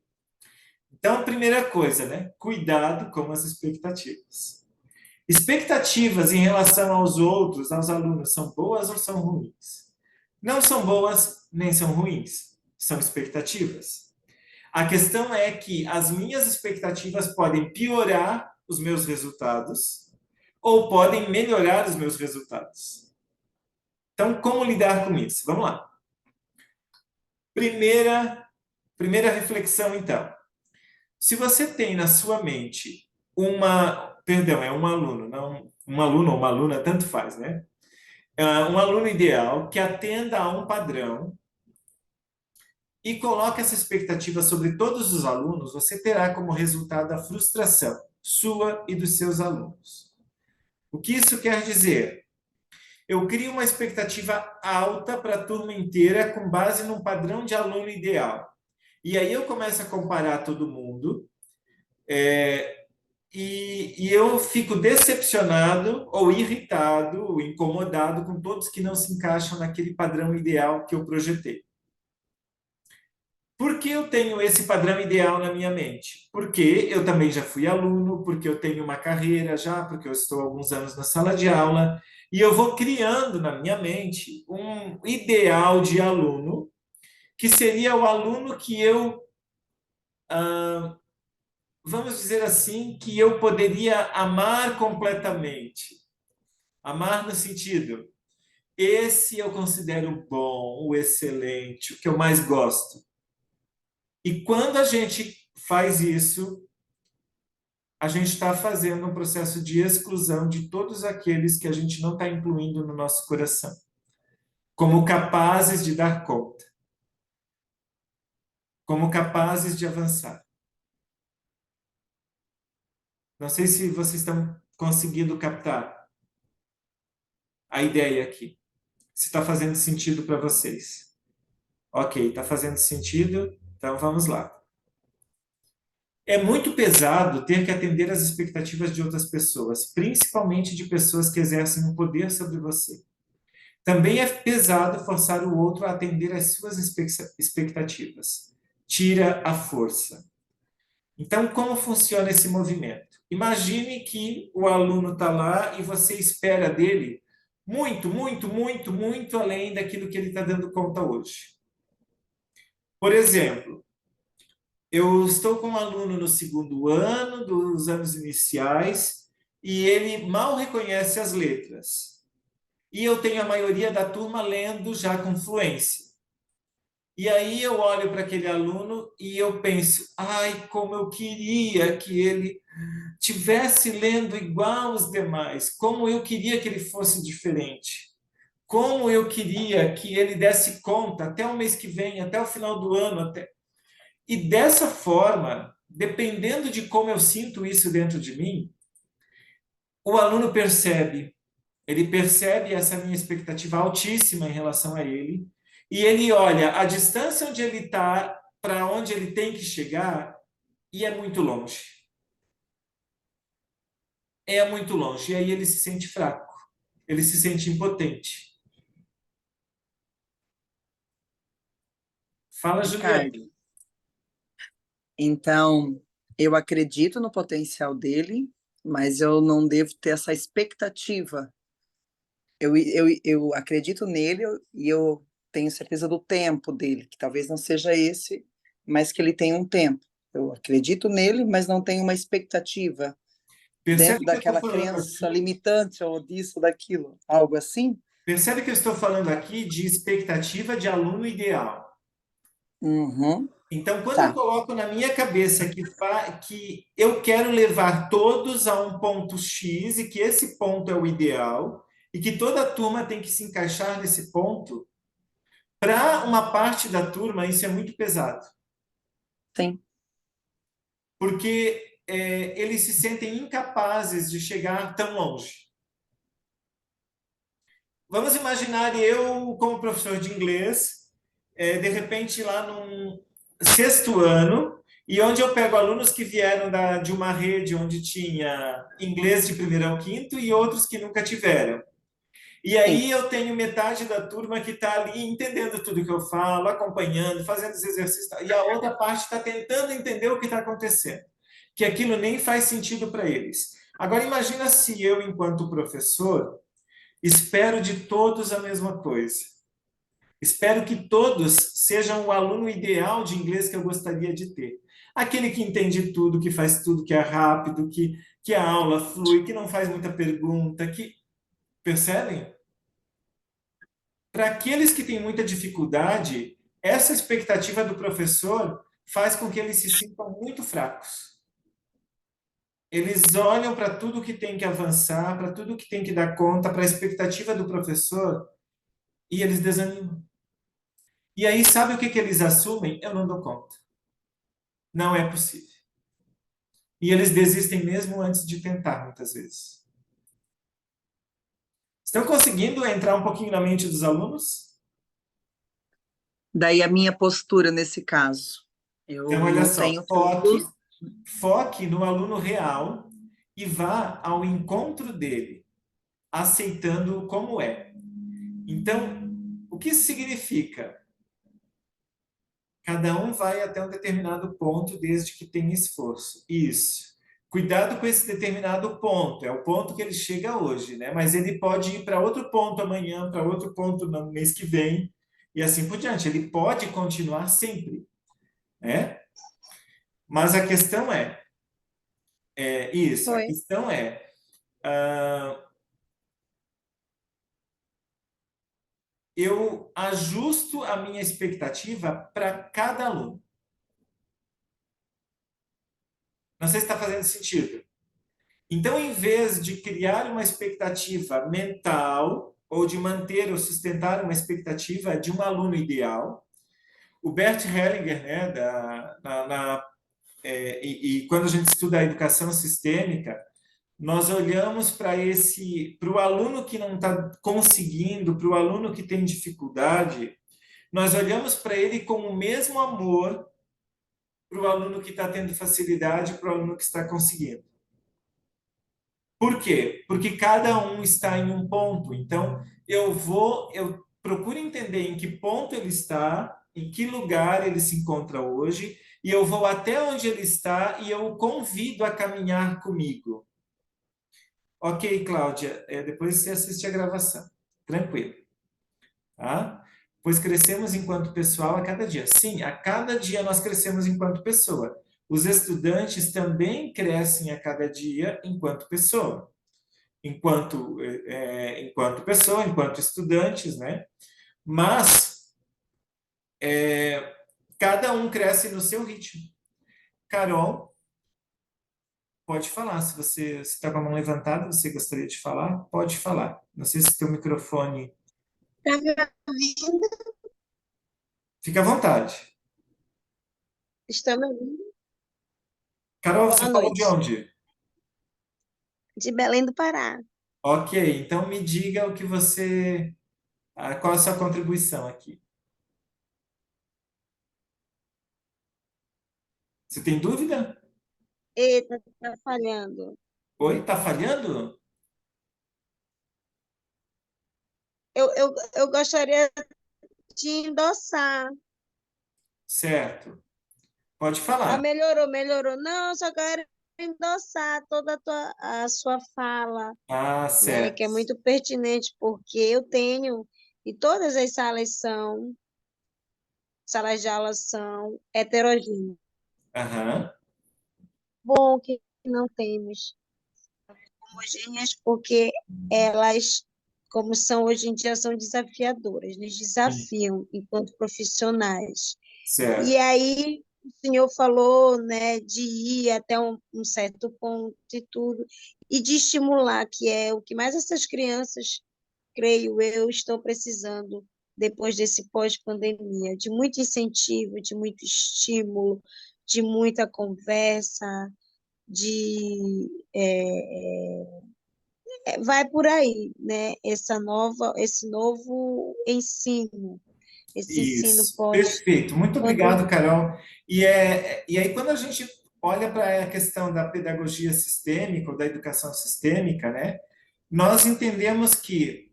Speaker 1: Então, primeira coisa, né? Cuidado com as expectativas. Expectativas em relação aos outros, aos alunos, são boas ou são ruins? Não são boas nem são ruins, são expectativas. A questão é que as minhas expectativas podem piorar os meus resultados ou podem melhorar os meus resultados. Então, como lidar com isso? Vamos lá. Primeira reflexão, então. Se você tem na sua mente é um aluno, não um aluno ou uma aluna, tanto faz, né? Um aluno ideal que atenda a um padrão e coloca essa expectativa sobre todos os alunos, você terá como resultado a frustração sua e dos seus alunos. O que isso quer dizer? Eu crio uma expectativa alta para a turma inteira com base num padrão de aluno ideal. E aí eu começo a comparar todo mundo e eu fico decepcionado ou irritado ou incomodado com todos que não se encaixam naquele padrão ideal que eu projetei. Por que eu tenho esse padrão ideal na minha mente? Porque eu também já fui aluno, porque eu tenho uma carreira já, porque eu estou há alguns anos na sala de aula, e eu vou criando na minha mente um ideal de aluno, que seria o aluno que vamos dizer assim, que eu poderia amar completamente. Amar no sentido, esse eu considero bom, o excelente, o que eu mais gosto. E quando a gente faz isso, a gente está fazendo um processo de exclusão de todos aqueles que a gente não está incluindo no nosso coração, como capazes de dar conta, como capazes de avançar. Não sei se vocês estão conseguindo captar a ideia aqui, se está fazendo sentido para vocês. Ok, está fazendo sentido? Então vamos lá. É muito pesado ter que atender às expectativas de outras pessoas, principalmente de pessoas que exercem um poder sobre você. Também é pesado forçar o outro a atender às suas expectativas. Tira a força. Então, como funciona esse movimento? Imagine que o aluno está lá e você espera dele muito, muito, muito, muito além daquilo que ele está dando conta hoje. Por exemplo, Eu estou com um aluno no segundo ano, dos anos iniciais, e ele mal reconhece as letras. E eu tenho a maioria da turma lendo já com fluência. E aí eu olho para aquele aluno e eu penso, ai, como eu queria que ele tivesse lendo igual os demais, como eu queria que ele fosse diferente, como eu queria que ele desse conta até o mês que vem, até o final do ano, até. E dessa forma, dependendo de como eu sinto isso dentro de mim, o aluno percebe, ele percebe essa minha expectativa altíssima em relação a ele, e ele olha a distância onde ele está para onde ele tem que chegar, e é muito longe. É muito longe. E aí ele se sente fraco, ele se sente impotente. Fala, Juliana.
Speaker 3: Ricardo, então, eu acredito no potencial dele, mas eu não devo ter essa expectativa. Eu acredito nele e eu tenho certeza do tempo dele, que talvez não seja esse, mas que ele tem um tempo. Eu acredito nele, mas não tenho uma expectativa dentro
Speaker 1: Percebe que eu estou
Speaker 3: daquela
Speaker 1: falando
Speaker 3: crença
Speaker 1: aqui?
Speaker 3: limitante ou disso, daquilo, algo assim?
Speaker 1: Percebe que eu estou falando aqui de expectativa de aluno ideal.
Speaker 3: Uhum,
Speaker 1: Então, quando eu
Speaker 3: tá,
Speaker 1: coloco na minha cabeça que eu quero levar todos a um ponto X e que esse ponto é o ideal, e que toda a turma tem que se encaixar nesse ponto, para uma parte da turma isso é muito pesado,
Speaker 3: sim,
Speaker 1: porque eles se sentem incapazes de chegar tão longe. Vamos imaginar eu, como professor de inglês, de repente lá num sexto ano, e onde eu pego alunos que vieram de uma rede onde tinha inglês de primeiro ao quinto e outros que nunca tiveram. E
Speaker 3: sim.
Speaker 1: aí eu tenho metade da turma que está ali entendendo tudo que eu falo, acompanhando, fazendo os exercícios, e a outra parte está tentando entender o que está acontecendo, que aquilo nem faz sentido para eles. Agora imagina se eu, enquanto professor, espero de todos a mesma coisa. Espero que todos sejam o aluno ideal de inglês que eu gostaria de ter. Aquele que entende tudo, que faz tudo, que é rápido, que a aula flui, que não faz muita pergunta, que. Percebem? Para aqueles que têm muita dificuldade, essa expectativa do professor faz com que eles se sintam muito fracos. Eles olham para tudo que tem que avançar, para tudo que tem que dar conta, para a expectativa do professor, e eles desanimam. E aí, sabe o que que eles assumem? Eu não dou conta. Não é possível. E eles desistem mesmo antes de tentar, muitas vezes. Estão conseguindo entrar um pouquinho na mente dos alunos?
Speaker 3: Daí a minha postura nesse caso.
Speaker 1: Então,
Speaker 3: Eu
Speaker 1: olha
Speaker 3: não
Speaker 1: só,
Speaker 3: tenho
Speaker 1: foque,
Speaker 3: todos.
Speaker 1: foque no aluno real e vá ao encontro dele, aceitando como é. Então, o que isso significa? Cada um vai até um determinado ponto desde que tenha esforço. Isso. Cuidado com esse determinado ponto, é o ponto que ele chega hoje, né? Mas ele pode ir para outro ponto amanhã, para outro ponto no mês que vem, e assim por diante. Ele pode continuar sempre, né? Mas a questão isso, a
Speaker 3: Foi.
Speaker 1: questão eu ajusto a minha expectativa para cada aluno. Não sei se está fazendo sentido. Então, em vez de criar uma expectativa mental ou de manter ou sustentar uma expectativa de um aluno ideal, o Bert Hellinger, né, e quando a gente estuda a educação sistêmica, nós olhamos para o aluno que não está conseguindo, para o aluno que tem dificuldade, nós olhamos para ele com o mesmo amor para o aluno que está tendo facilidade, para o aluno que está conseguindo. Por quê? Porque cada um está em um ponto. Então, eu procuro entender em que ponto ele está, em que lugar ele se encontra hoje, e eu vou até onde ele está e eu o convido a caminhar comigo. Ok, Cláudia, depois você assiste a gravação. Tranquilo, tá? pois crescemos enquanto pessoal a cada dia. Sim, a cada dia nós crescemos enquanto pessoa. Os estudantes também crescem a cada dia enquanto pessoa. Enquanto pessoa, enquanto estudantes, né? Mas cada um cresce no seu ritmo. Carol, pode falar. Se você está com a mão levantada, você gostaria de falar, pode falar. Não sei se teu microfone...
Speaker 4: Tá me ouvindo?
Speaker 1: Fica à vontade.
Speaker 4: Estão me ouvindo?
Speaker 1: Carol, você
Speaker 4: Boa
Speaker 1: falou de
Speaker 4: noite.
Speaker 1: onde?
Speaker 4: De Belém do Pará.
Speaker 1: Ok, então me diga o que você... Qual a sua contribuição aqui? Você tem dúvida?
Speaker 4: Eita, tá falhando.
Speaker 1: Oi, tá falhando?
Speaker 4: Eu gostaria de endossar.
Speaker 1: Certo. Pode
Speaker 4: Ah,
Speaker 1: falar.
Speaker 4: melhorou, melhorou. Não, eu só quero endossar toda a sua fala,
Speaker 1: Ah,
Speaker 4: né?
Speaker 1: certo.
Speaker 4: Que é muito pertinente, porque eu tenho, e todas as salas de aula são heterogêneas.
Speaker 1: Aham.
Speaker 4: Bom que não temos homogêneas, porque elas, como são hoje em dia, são desafiadoras, nos
Speaker 1: Sim,
Speaker 4: desafiam enquanto profissionais. E
Speaker 1: certo.
Speaker 4: aí, o senhor falou, né, de ir até um certo ponto e tudo, e de estimular, que é o que mais essas crianças, creio eu, estão precisando depois desse pós-pandemia, de muito incentivo, de muito estímulo, de muita conversa, de vai por aí, né? Esse novo ensino, esse ensino
Speaker 1: Isso,
Speaker 4: pós
Speaker 1: perfeito. Muito obrigado,
Speaker 4: pandemia.
Speaker 1: Carol. E aí, quando a gente olha para a questão da pedagogia sistêmica, ou da educação sistêmica, né, nós entendemos que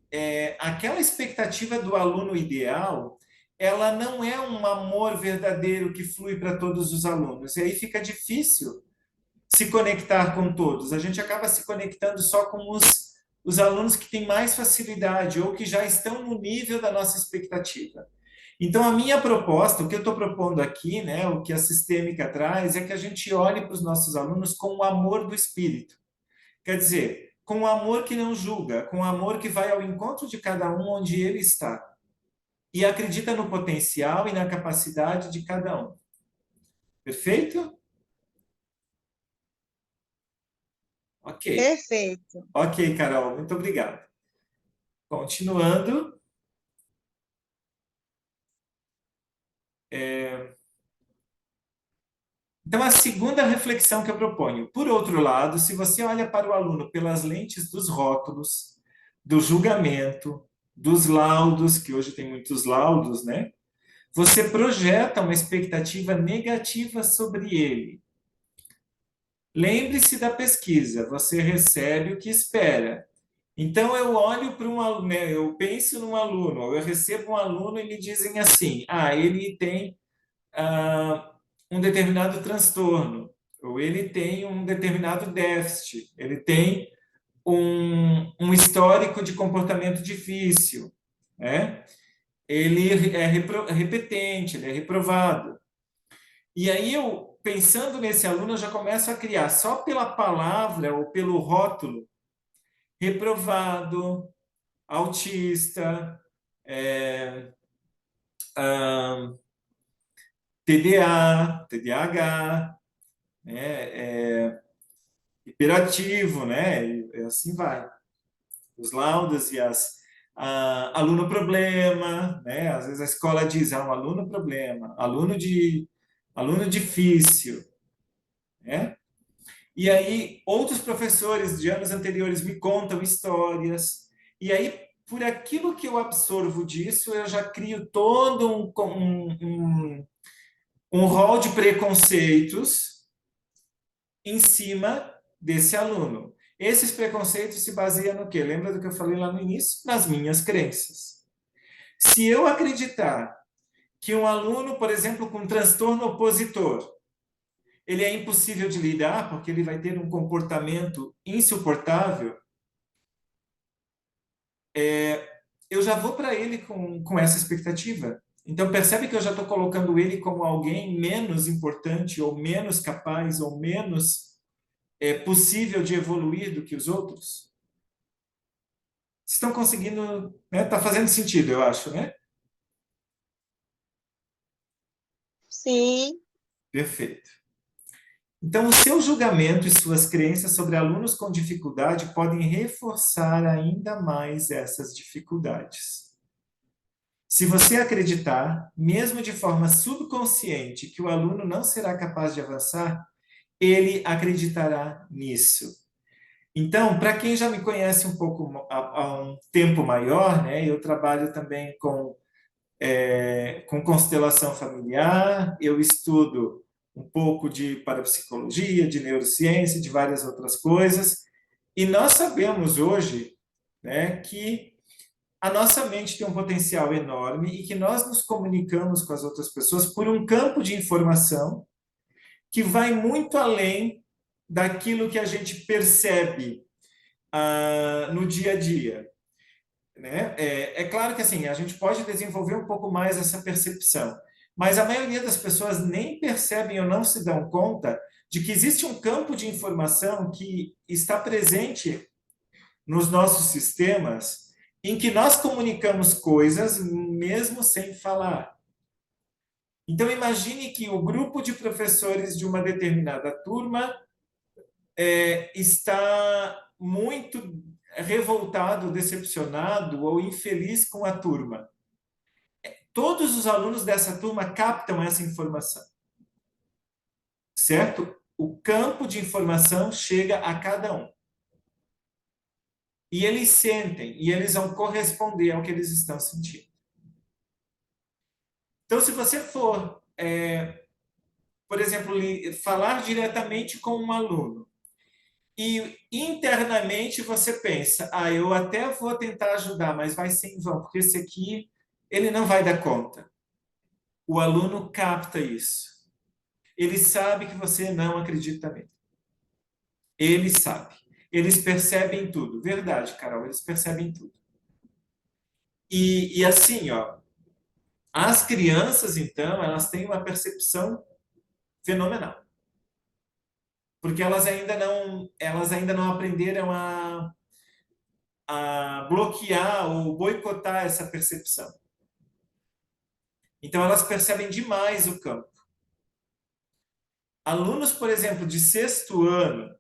Speaker 1: aquela expectativa do aluno ideal, ela não é um amor verdadeiro que flui para todos os alunos. E aí fica difícil se conectar com todos. A gente acaba se conectando só com os alunos que têm mais facilidade ou que já estão no nível da nossa expectativa. Então, a minha proposta, o que eu estou propondo aqui, né, o que a sistêmica traz, é que a gente olhe para os nossos alunos com o amor do espírito. Quer dizer, com o amor que não julga, com o amor que vai ao encontro de cada um onde ele está. E acredita no potencial e na capacidade de cada um. Perfeito? Ok.
Speaker 4: Perfeito.
Speaker 1: Ok, Carol, muito obrigado. Continuando. Então, a segunda reflexão que eu proponho. Por outro lado, se você olha para o aluno pelas lentes dos rótulos, do julgamento, dos laudos, que hoje tem muitos laudos, né? Você projeta uma expectativa negativa sobre ele. Lembre-se da pesquisa, você recebe o que espera. Então, eu olho para um aluno, né, eu penso num aluno, ou eu recebo um aluno e me dizem assim: ele tem um determinado transtorno, ou ele tem um determinado déficit, ele tem um histórico de comportamento difícil, né? Ele é repetente, ele é reprovado. E aí eu, pensando nesse aluno, eu já começo a criar, só pela palavra ou pelo rótulo, reprovado, autista, é, ah, TDA, TDAH, né? Hiperativo, né? E assim vai. Os laudos e aluno problema, né? Às vezes a escola diz, um aluno problema, aluno difícil, né? E aí outros professores de anos anteriores me contam histórias, e aí por aquilo que eu absorvo disso, eu já crio todo um rol de preconceitos em cima desse aluno. Esses preconceitos se baseiam no quê? Lembra do que eu falei lá no início? Nas minhas crenças. Se eu acreditar que um aluno, por exemplo, com transtorno opositor, ele é impossível de lidar porque ele vai ter um comportamento insuportável, eu já vou para ele com essa expectativa. Então, percebe que eu já estou colocando ele como alguém menos importante, ou menos capaz, ou menos possível de evoluir do que os outros? Vocês estão conseguindo, né? Tá fazendo sentido, eu acho, né?
Speaker 4: Sim,
Speaker 1: Perfeito. Então, o seu julgamento e suas crenças sobre alunos com dificuldade podem reforçar ainda mais essas dificuldades. Se você acreditar, mesmo de forma subconsciente, que o aluno não será capaz de avançar, ele acreditará nisso. Então, para quem já me conhece um pouco há um tempo maior, né, eu trabalho também com constelação familiar, eu estudo um pouco de parapsicologia, de neurociência, de várias outras coisas, e nós sabemos hoje, né, que a nossa mente tem um potencial enorme e que nós nos comunicamos com as outras pessoas por um campo de informação que vai muito além daquilo que a gente percebe no dia a dia, né? É claro que assim, a gente pode desenvolver um pouco mais essa percepção, mas a maioria das pessoas nem percebem ou não se dão conta de que existe um campo de informação que está presente nos nossos sistemas em que nós comunicamos coisas mesmo sem falar. Então, imagine que o grupo de professores de uma determinada turma está muito revoltado, decepcionado ou infeliz com a turma. Todos os alunos dessa turma captam essa informação, certo? O campo de informação chega a cada um. E eles sentem, e eles vão corresponder ao que eles estão sentindo. Então, se você for, por exemplo, falar diretamente com um aluno, e internamente você pensa, eu até vou tentar ajudar, mas vai ser em vão, porque esse aqui, ele não vai dar conta. O aluno capta isso. Ele sabe que você não acredita nele. Ele sabe. Eles percebem tudo. Verdade, Carol, eles percebem tudo. E assim, ó, as crianças, então, elas têm uma percepção fenomenal. Porque elas ainda não aprenderam a bloquear ou boicotar essa percepção. Então, elas percebem demais o campo. Alunos, por exemplo, de sexto ano,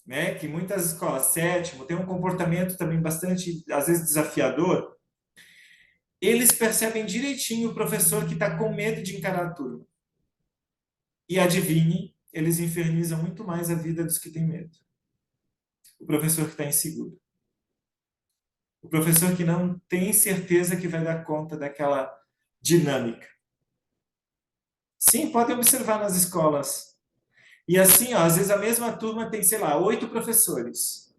Speaker 1: né, que muitas escolas, sétimo, tem um comportamento também bastante, às vezes, desafiador, eles percebem direitinho o professor que está com medo de encarar a turma. E adivinhe, eles infernizam muito mais a vida dos que têm medo. O professor que está inseguro. O professor que não tem certeza que vai dar conta daquela dinâmica. Sim, podem observar nas escolas. E assim, ó, às vezes a mesma turma tem, sei lá, 8 professores.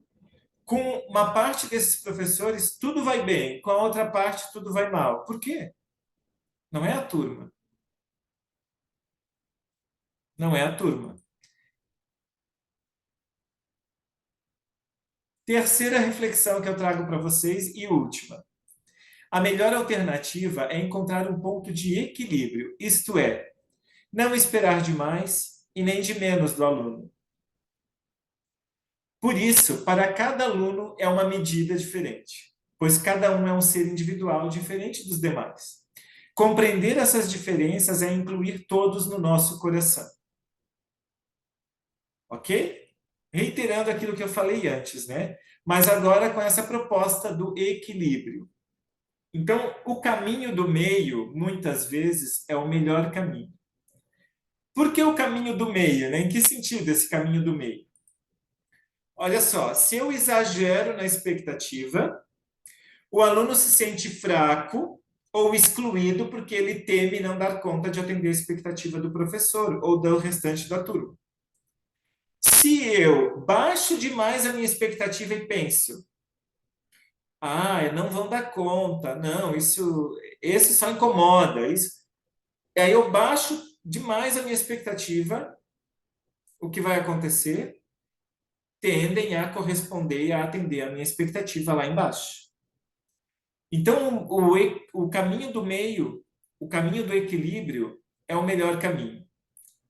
Speaker 1: Com uma parte desses professores, tudo vai bem. Com a outra parte, tudo vai mal. Por quê? Não é a turma. Não é a turma. Terceira reflexão que eu trago para vocês e última. A melhor alternativa é encontrar um ponto de equilíbrio, isto é, não esperar demais e nem de menos do aluno. Por isso, para cada aluno é uma medida diferente, pois cada um é um ser individual diferente dos demais. Compreender essas diferenças é incluir todos no nosso coração. Ok? Reiterando aquilo que eu falei antes, né? Mas agora com essa proposta do equilíbrio. Então, o caminho do meio, muitas vezes, é o melhor caminho. Por que o caminho do meio, né? Em que sentido esse caminho do meio? Olha só, se eu exagero na expectativa, o aluno se sente fraco ou excluído porque ele teme não dar conta de atender a expectativa do professor ou do restante da turma. Se eu baixo demais a minha expectativa e penso, não vão dar conta, não, esse só incomoda, isso. Aí eu baixo demais a minha expectativa, o que vai acontecer? Tendem a corresponder e a atender a minha expectativa lá embaixo. Então, o caminho do meio, o caminho do equilíbrio é o melhor caminho.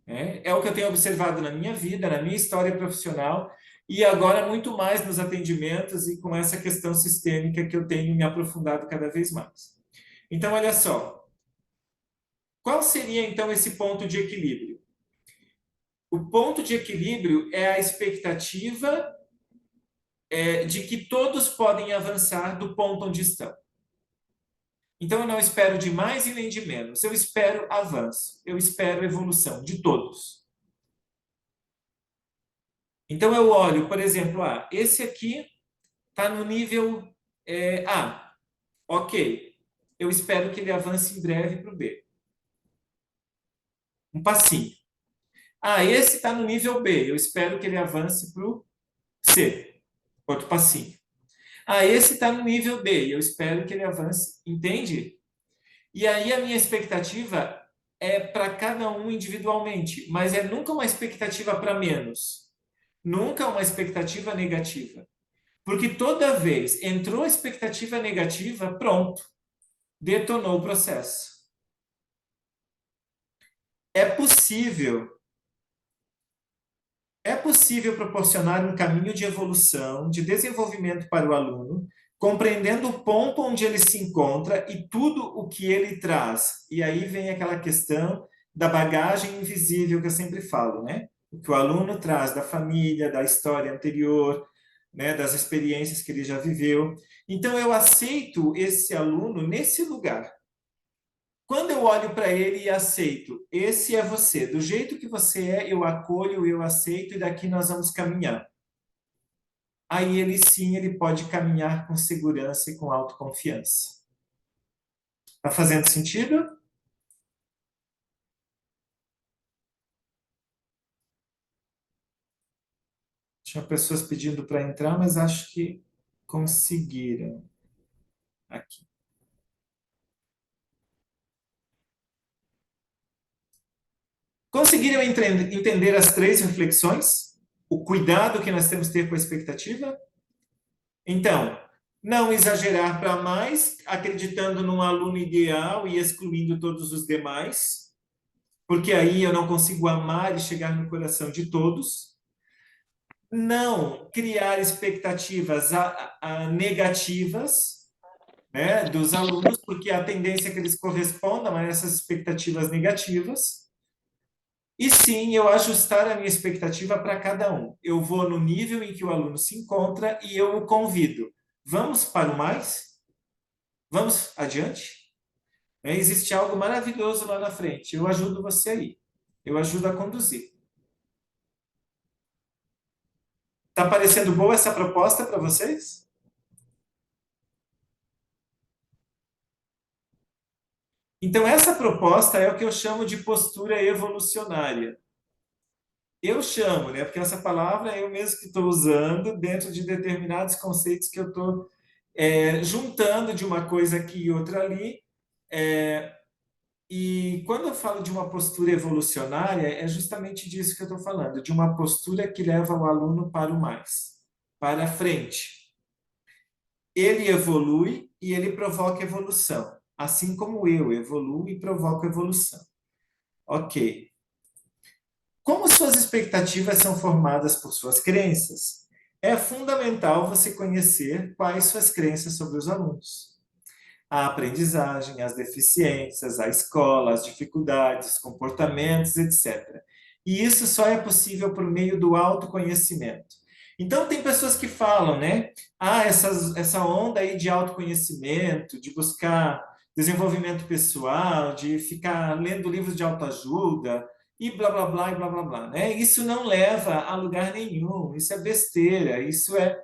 Speaker 1: É o que eu tenho observado na minha vida, na minha história profissional, e agora muito mais nos atendimentos e com essa questão sistêmica que eu tenho me aprofundado cada vez mais. Então, olha só. Qual seria, então, esse ponto de equilíbrio? O ponto de equilíbrio é a expectativa de que todos podem avançar do ponto onde estão. Então, eu não espero de mais e nem de menos. Eu espero avanço. Eu espero evolução de todos. Então, eu olho, por exemplo, esse aqui está no nível A. Ok. Eu espero que ele avance em breve para o B. Um passinho. Esse está no nível B. Eu espero que ele avance para o C. Outro passinho. Esse está no nível D. Eu espero que ele avance. Entende? E aí a minha expectativa é para cada um individualmente, mas é nunca uma expectativa para menos. Nunca uma expectativa negativa. Porque toda vez entrou a expectativa negativa, pronto. Detonou o processo. É possível proporcionar um caminho de evolução, de desenvolvimento para o aluno, compreendendo o ponto onde ele se encontra e tudo o que ele traz. E aí vem aquela questão da bagagem invisível que eu sempre falo, né? O que o aluno traz da família, da história anterior, né? Das experiências que ele já viveu. Então, eu aceito esse aluno nesse lugar. Quando eu olho para ele e aceito, esse é você, do jeito que você é, eu acolho, eu aceito e daqui nós vamos caminhar. Aí ele sim, ele pode caminhar com segurança e com autoconfiança. Tá fazendo sentido? Tinha pessoas pedindo para entrar, mas acho que conseguiram. Aqui. Conseguiram entender as 3 reflexões? O cuidado que nós temos que ter com a expectativa? Então, não exagerar para mais, acreditando num aluno ideal e excluindo todos os demais, porque aí eu não consigo amar e chegar no coração de todos. Não criar expectativas negativas, né, dos alunos, porque a tendência é que eles correspondam a essas expectativas negativas. E sim, eu ajustar a minha expectativa para cada um. Eu vou no nível em que o aluno se encontra e eu o convido. Vamos para o mais? Vamos adiante? Existe algo maravilhoso lá na frente. Eu ajudo você aí. Eu ajudo a conduzir. Tá parecendo boa essa proposta para vocês? Então, essa proposta é o que eu chamo de postura evolucionária. Eu chamo, né? Porque essa palavra é eu mesmo que estou usando dentro de determinados conceitos que eu estou juntando de uma coisa aqui e outra ali. E quando eu falo de uma postura evolucionária, é justamente disso que eu estou falando, de uma postura que leva o aluno para o mais, para a frente. Ele evolui e ele provoca evolução, assim como eu evoluo e provoco evolução. Ok. Como suas expectativas são formadas por suas crenças, é fundamental você conhecer quais suas crenças sobre os alunos. A aprendizagem, as deficiências, a escola, as dificuldades, comportamentos, etc. E isso só é possível por meio do autoconhecimento. Então, tem pessoas que falam, né? Essa onda aí de autoconhecimento, de buscar desenvolvimento pessoal, de ficar lendo livros de autoajuda, e blá, blá, blá, e blá, blá, blá, né? Isso não leva a lugar nenhum, isso é besteira, isso é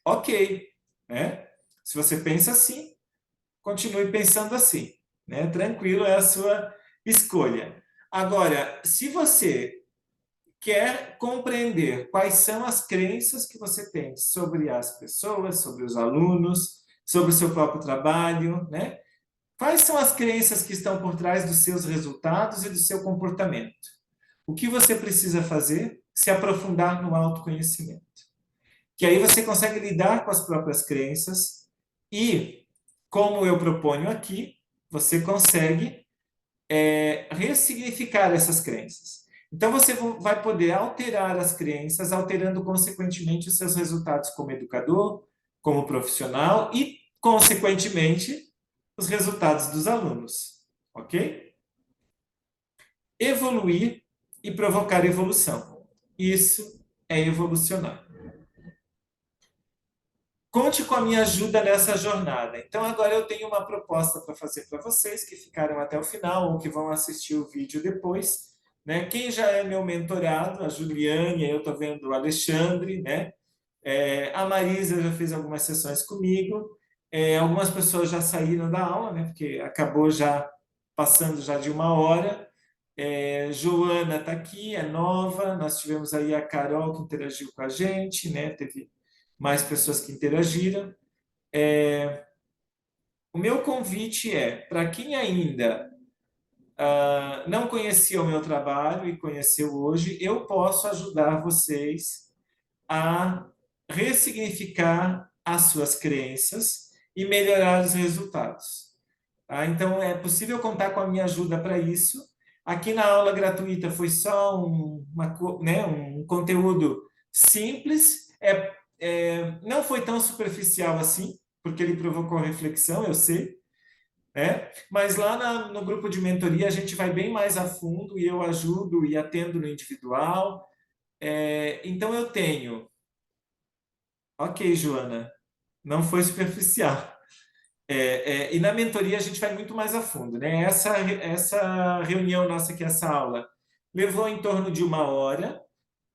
Speaker 1: ok, né? Se você pensa assim, continue pensando assim, né? Tranquilo, é a sua escolha. Agora, se você quer compreender quais são as crenças que você tem sobre as pessoas, sobre os alunos, sobre o seu próprio trabalho, né? Quais são as crenças que estão por trás dos seus resultados e do seu comportamento? O que você precisa fazer? Se aprofundar no autoconhecimento. Que aí você consegue lidar com as próprias crenças e como eu proponho aqui, você consegue ressignificar essas crenças. Então, você vai poder alterar as crenças, alterando, consequentemente, os seus resultados como educador, como profissional e, consequentemente, os resultados dos alunos. Ok? Evoluir e provocar evolução. Isso é evolucionar. Conte com a minha ajuda nessa jornada. Então, agora eu tenho uma proposta para fazer para vocês que ficaram até o final ou que vão assistir o vídeo depois. Né? Quem já é meu mentorado, a Juliane, eu estou vendo o Alexandre, né? A Marisa já fez algumas sessões comigo. Algumas pessoas já saíram da aula, né? Porque acabou já passando já de 1 hora. Joana está aqui, é nova. Nós tivemos aí a Carol que interagiu com a gente, né? Teve mais pessoas que interagiram. O meu convite é, para quem ainda não conhecia o meu trabalho e conheceu hoje, eu posso ajudar vocês a ressignificar as suas crenças e melhorar os resultados. Tá? Então, é possível contar com a minha ajuda para isso. Aqui na aula gratuita foi só um conteúdo simples, não foi tão superficial assim, porque ele provocou reflexão, eu sei, né? Mas lá no grupo de mentoria a gente vai bem mais a fundo e eu ajudo e atendo no individual. Então eu tenho. Ok, Joana, não foi superficial. E na mentoria a gente vai muito mais a fundo, né? Essa reunião nossa aqui, essa aula, levou em torno de 1 hora.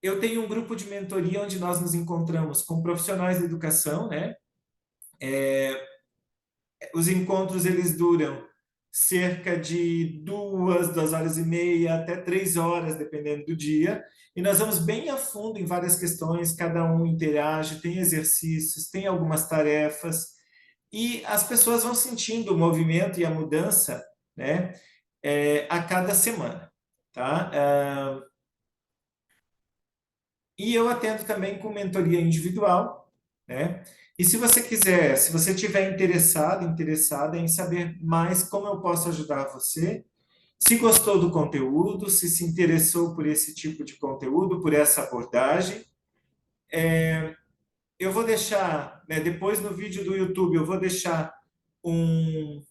Speaker 1: Eu tenho um grupo de mentoria onde nós nos encontramos com profissionais da educação, né? Os encontros eles duram cerca de 2, 2 horas e meia, até 3 horas, dependendo do dia. E nós vamos bem a fundo em várias questões, cada um interage, tem exercícios, tem algumas tarefas, e as pessoas vão sentindo o movimento e a mudança, né, a cada semana. Tá? E eu atendo também com mentoria individual, né? E se você quiser, se você estiver interessado, interessada em saber mais como eu posso ajudar você, se gostou do conteúdo, se interessou por esse tipo de conteúdo, por essa abordagem, eu vou deixar, né, depois no vídeo do YouTube, eu vou deixar um.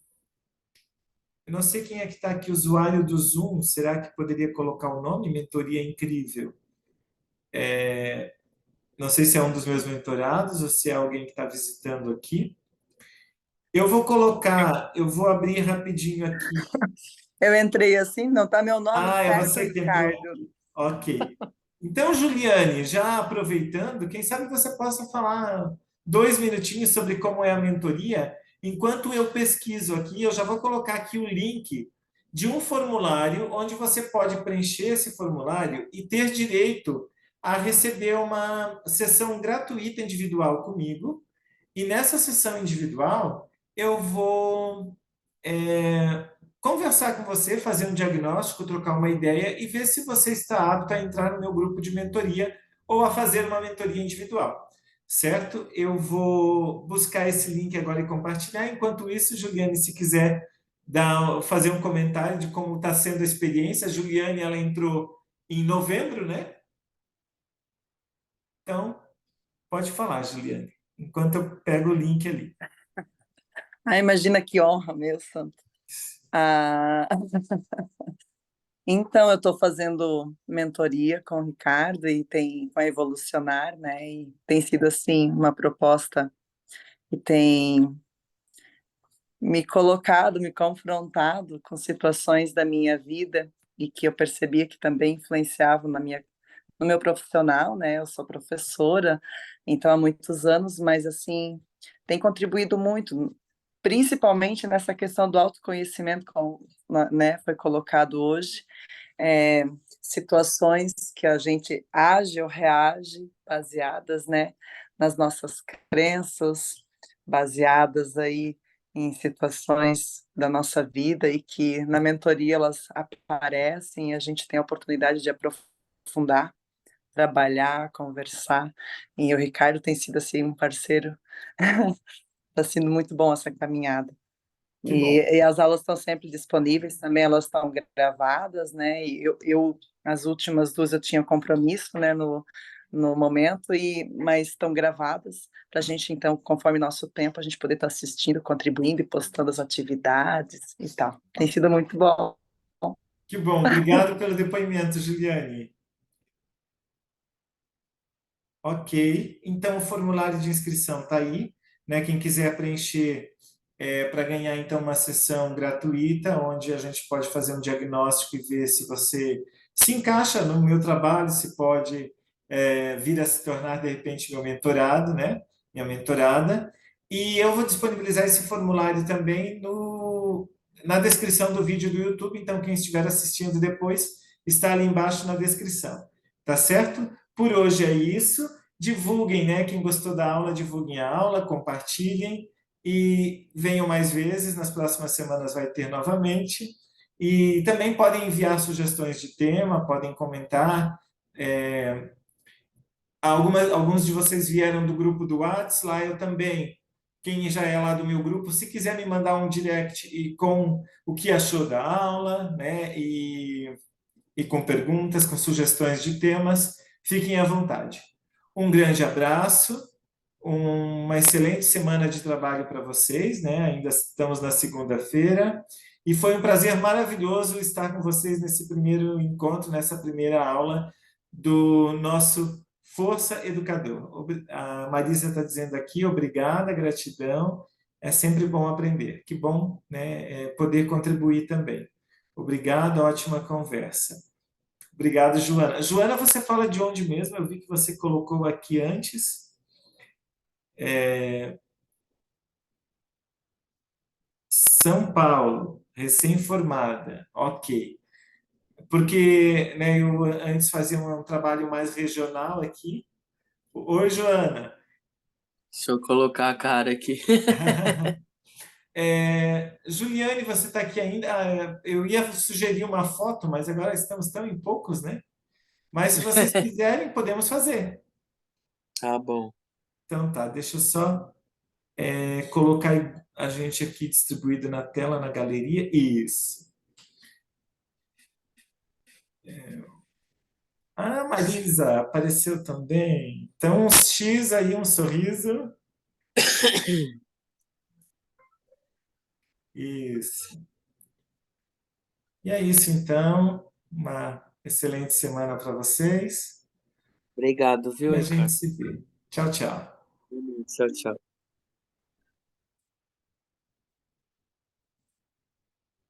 Speaker 1: Eu não sei quem é que está aqui, usuário do Zoom, será que poderia colocar o nome? Mentoria Incrível. Não sei se é um dos meus mentorados ou se é alguém que está visitando aqui. Eu vou abrir rapidinho aqui.
Speaker 3: Eu entrei assim, não está meu nome
Speaker 1: Ah, é
Speaker 3: certo,
Speaker 1: você que entrou.
Speaker 3: Ricardo.
Speaker 1: Ok. Então, Juliane, já aproveitando, quem sabe você possa falar 2 minutinhos sobre como é a mentoria. Enquanto eu pesquiso aqui, eu já vou colocar aqui o link de um formulário onde você pode preencher esse formulário e ter direito a receber uma sessão gratuita individual comigo. E nessa sessão individual, eu vou conversar com você, fazer um diagnóstico, trocar uma ideia e ver se você está apto a entrar no meu grupo de mentoria ou a fazer uma mentoria individual, certo? Eu vou buscar esse link agora e compartilhar. Enquanto isso, Juliane, se quiser fazer um comentário de como está sendo a experiência. A Juliane, ela entrou em novembro, né? Então, pode falar, Juliane, enquanto eu pego o link ali.
Speaker 3: Ah, imagina que honra, meu santo. Ah, então, eu estou fazendo mentoria com o Ricardo e com a Evolucionar, né? E tem sido, assim, uma proposta que tem me colocado, me confrontado com situações da minha vida e que eu percebia que também influenciavam no meu profissional, né? Eu sou professora, então há muitos anos, mas assim, tem contribuído muito, principalmente nessa questão do autoconhecimento, como, né, foi colocado hoje, é, situações que a gente age ou reage baseadas, né, nas nossas crenças, baseadas aí em situações da nossa vida e que na mentoria elas aparecem e a gente tem a oportunidade de aprofundar, trabalhar, conversar. E o Ricardo tem sido assim um parceiro, está sendo muito bom essa caminhada.
Speaker 1: Que bom.
Speaker 3: E as aulas estão sempre disponíveis também, elas estão gravadas, né? E as últimas duas eu tinha compromisso, né, no momento, mas estão gravadas para a gente, então, conforme nosso tempo, a gente poder estar assistindo, contribuindo e postando as atividades e tal. Tem sido muito bom.
Speaker 1: Que bom. Obrigado pelo depoimento, Juliane. Ok. Então, o formulário de inscrição está aí, né? Quem quiser preencher para ganhar, então, uma sessão gratuita, onde a gente pode fazer um diagnóstico e ver se você se encaixa no meu trabalho, se pode vir a se tornar, de repente, meu mentorado, né? Minha mentorada. E eu vou disponibilizar esse formulário também na descrição do vídeo do YouTube, então quem estiver assistindo depois está ali embaixo na descrição. Tá certo? Por hoje é isso. Divulguem, né? Quem gostou da aula, divulguem a aula, compartilhem e venham mais vezes. Nas próximas semanas vai ter novamente. E também podem enviar sugestões de tema, podem comentar. Alguns de vocês vieram do grupo do Whats, lá eu também. Quem já é lá do meu grupo, se quiser me mandar um direct e com o que achou da aula, né? E com perguntas, com sugestões de temas, fiquem à vontade. Um grande abraço, uma excelente semana de trabalho para vocês, né? Ainda estamos na segunda-feira e foi um prazer maravilhoso estar com vocês nesse primeiro encontro, nessa primeira aula do nosso Força Educador. A Marisa está dizendo aqui, obrigada, gratidão, é sempre bom aprender. Que bom, né, poder contribuir também. Obrigado, ótima conversa. Obrigado, Joana. Joana, você fala de onde mesmo? Eu vi que você colocou aqui antes. São Paulo, recém-formada. Ok. Porque né, eu antes fazia um trabalho mais regional aqui. Oi, Joana.
Speaker 5: Deixa eu colocar a cara aqui.
Speaker 1: Juliane, você está aqui ainda? Eu ia sugerir uma foto, mas agora estamos tão em poucos, né? Mas se vocês quiserem, podemos fazer.
Speaker 5: Tá bom.
Speaker 1: Então tá, deixa eu só colocar a gente aqui distribuído na tela, na galeria. Isso. Ah, Marisa, apareceu também. Então, um X aí, um sorriso. Isso. E é isso, então. Uma excelente semana para vocês.
Speaker 5: Obrigado,
Speaker 1: E
Speaker 5: viu,
Speaker 1: a gente
Speaker 5: Ricardo?
Speaker 1: se vê. Tchau, tchau.
Speaker 5: Tchau, tchau.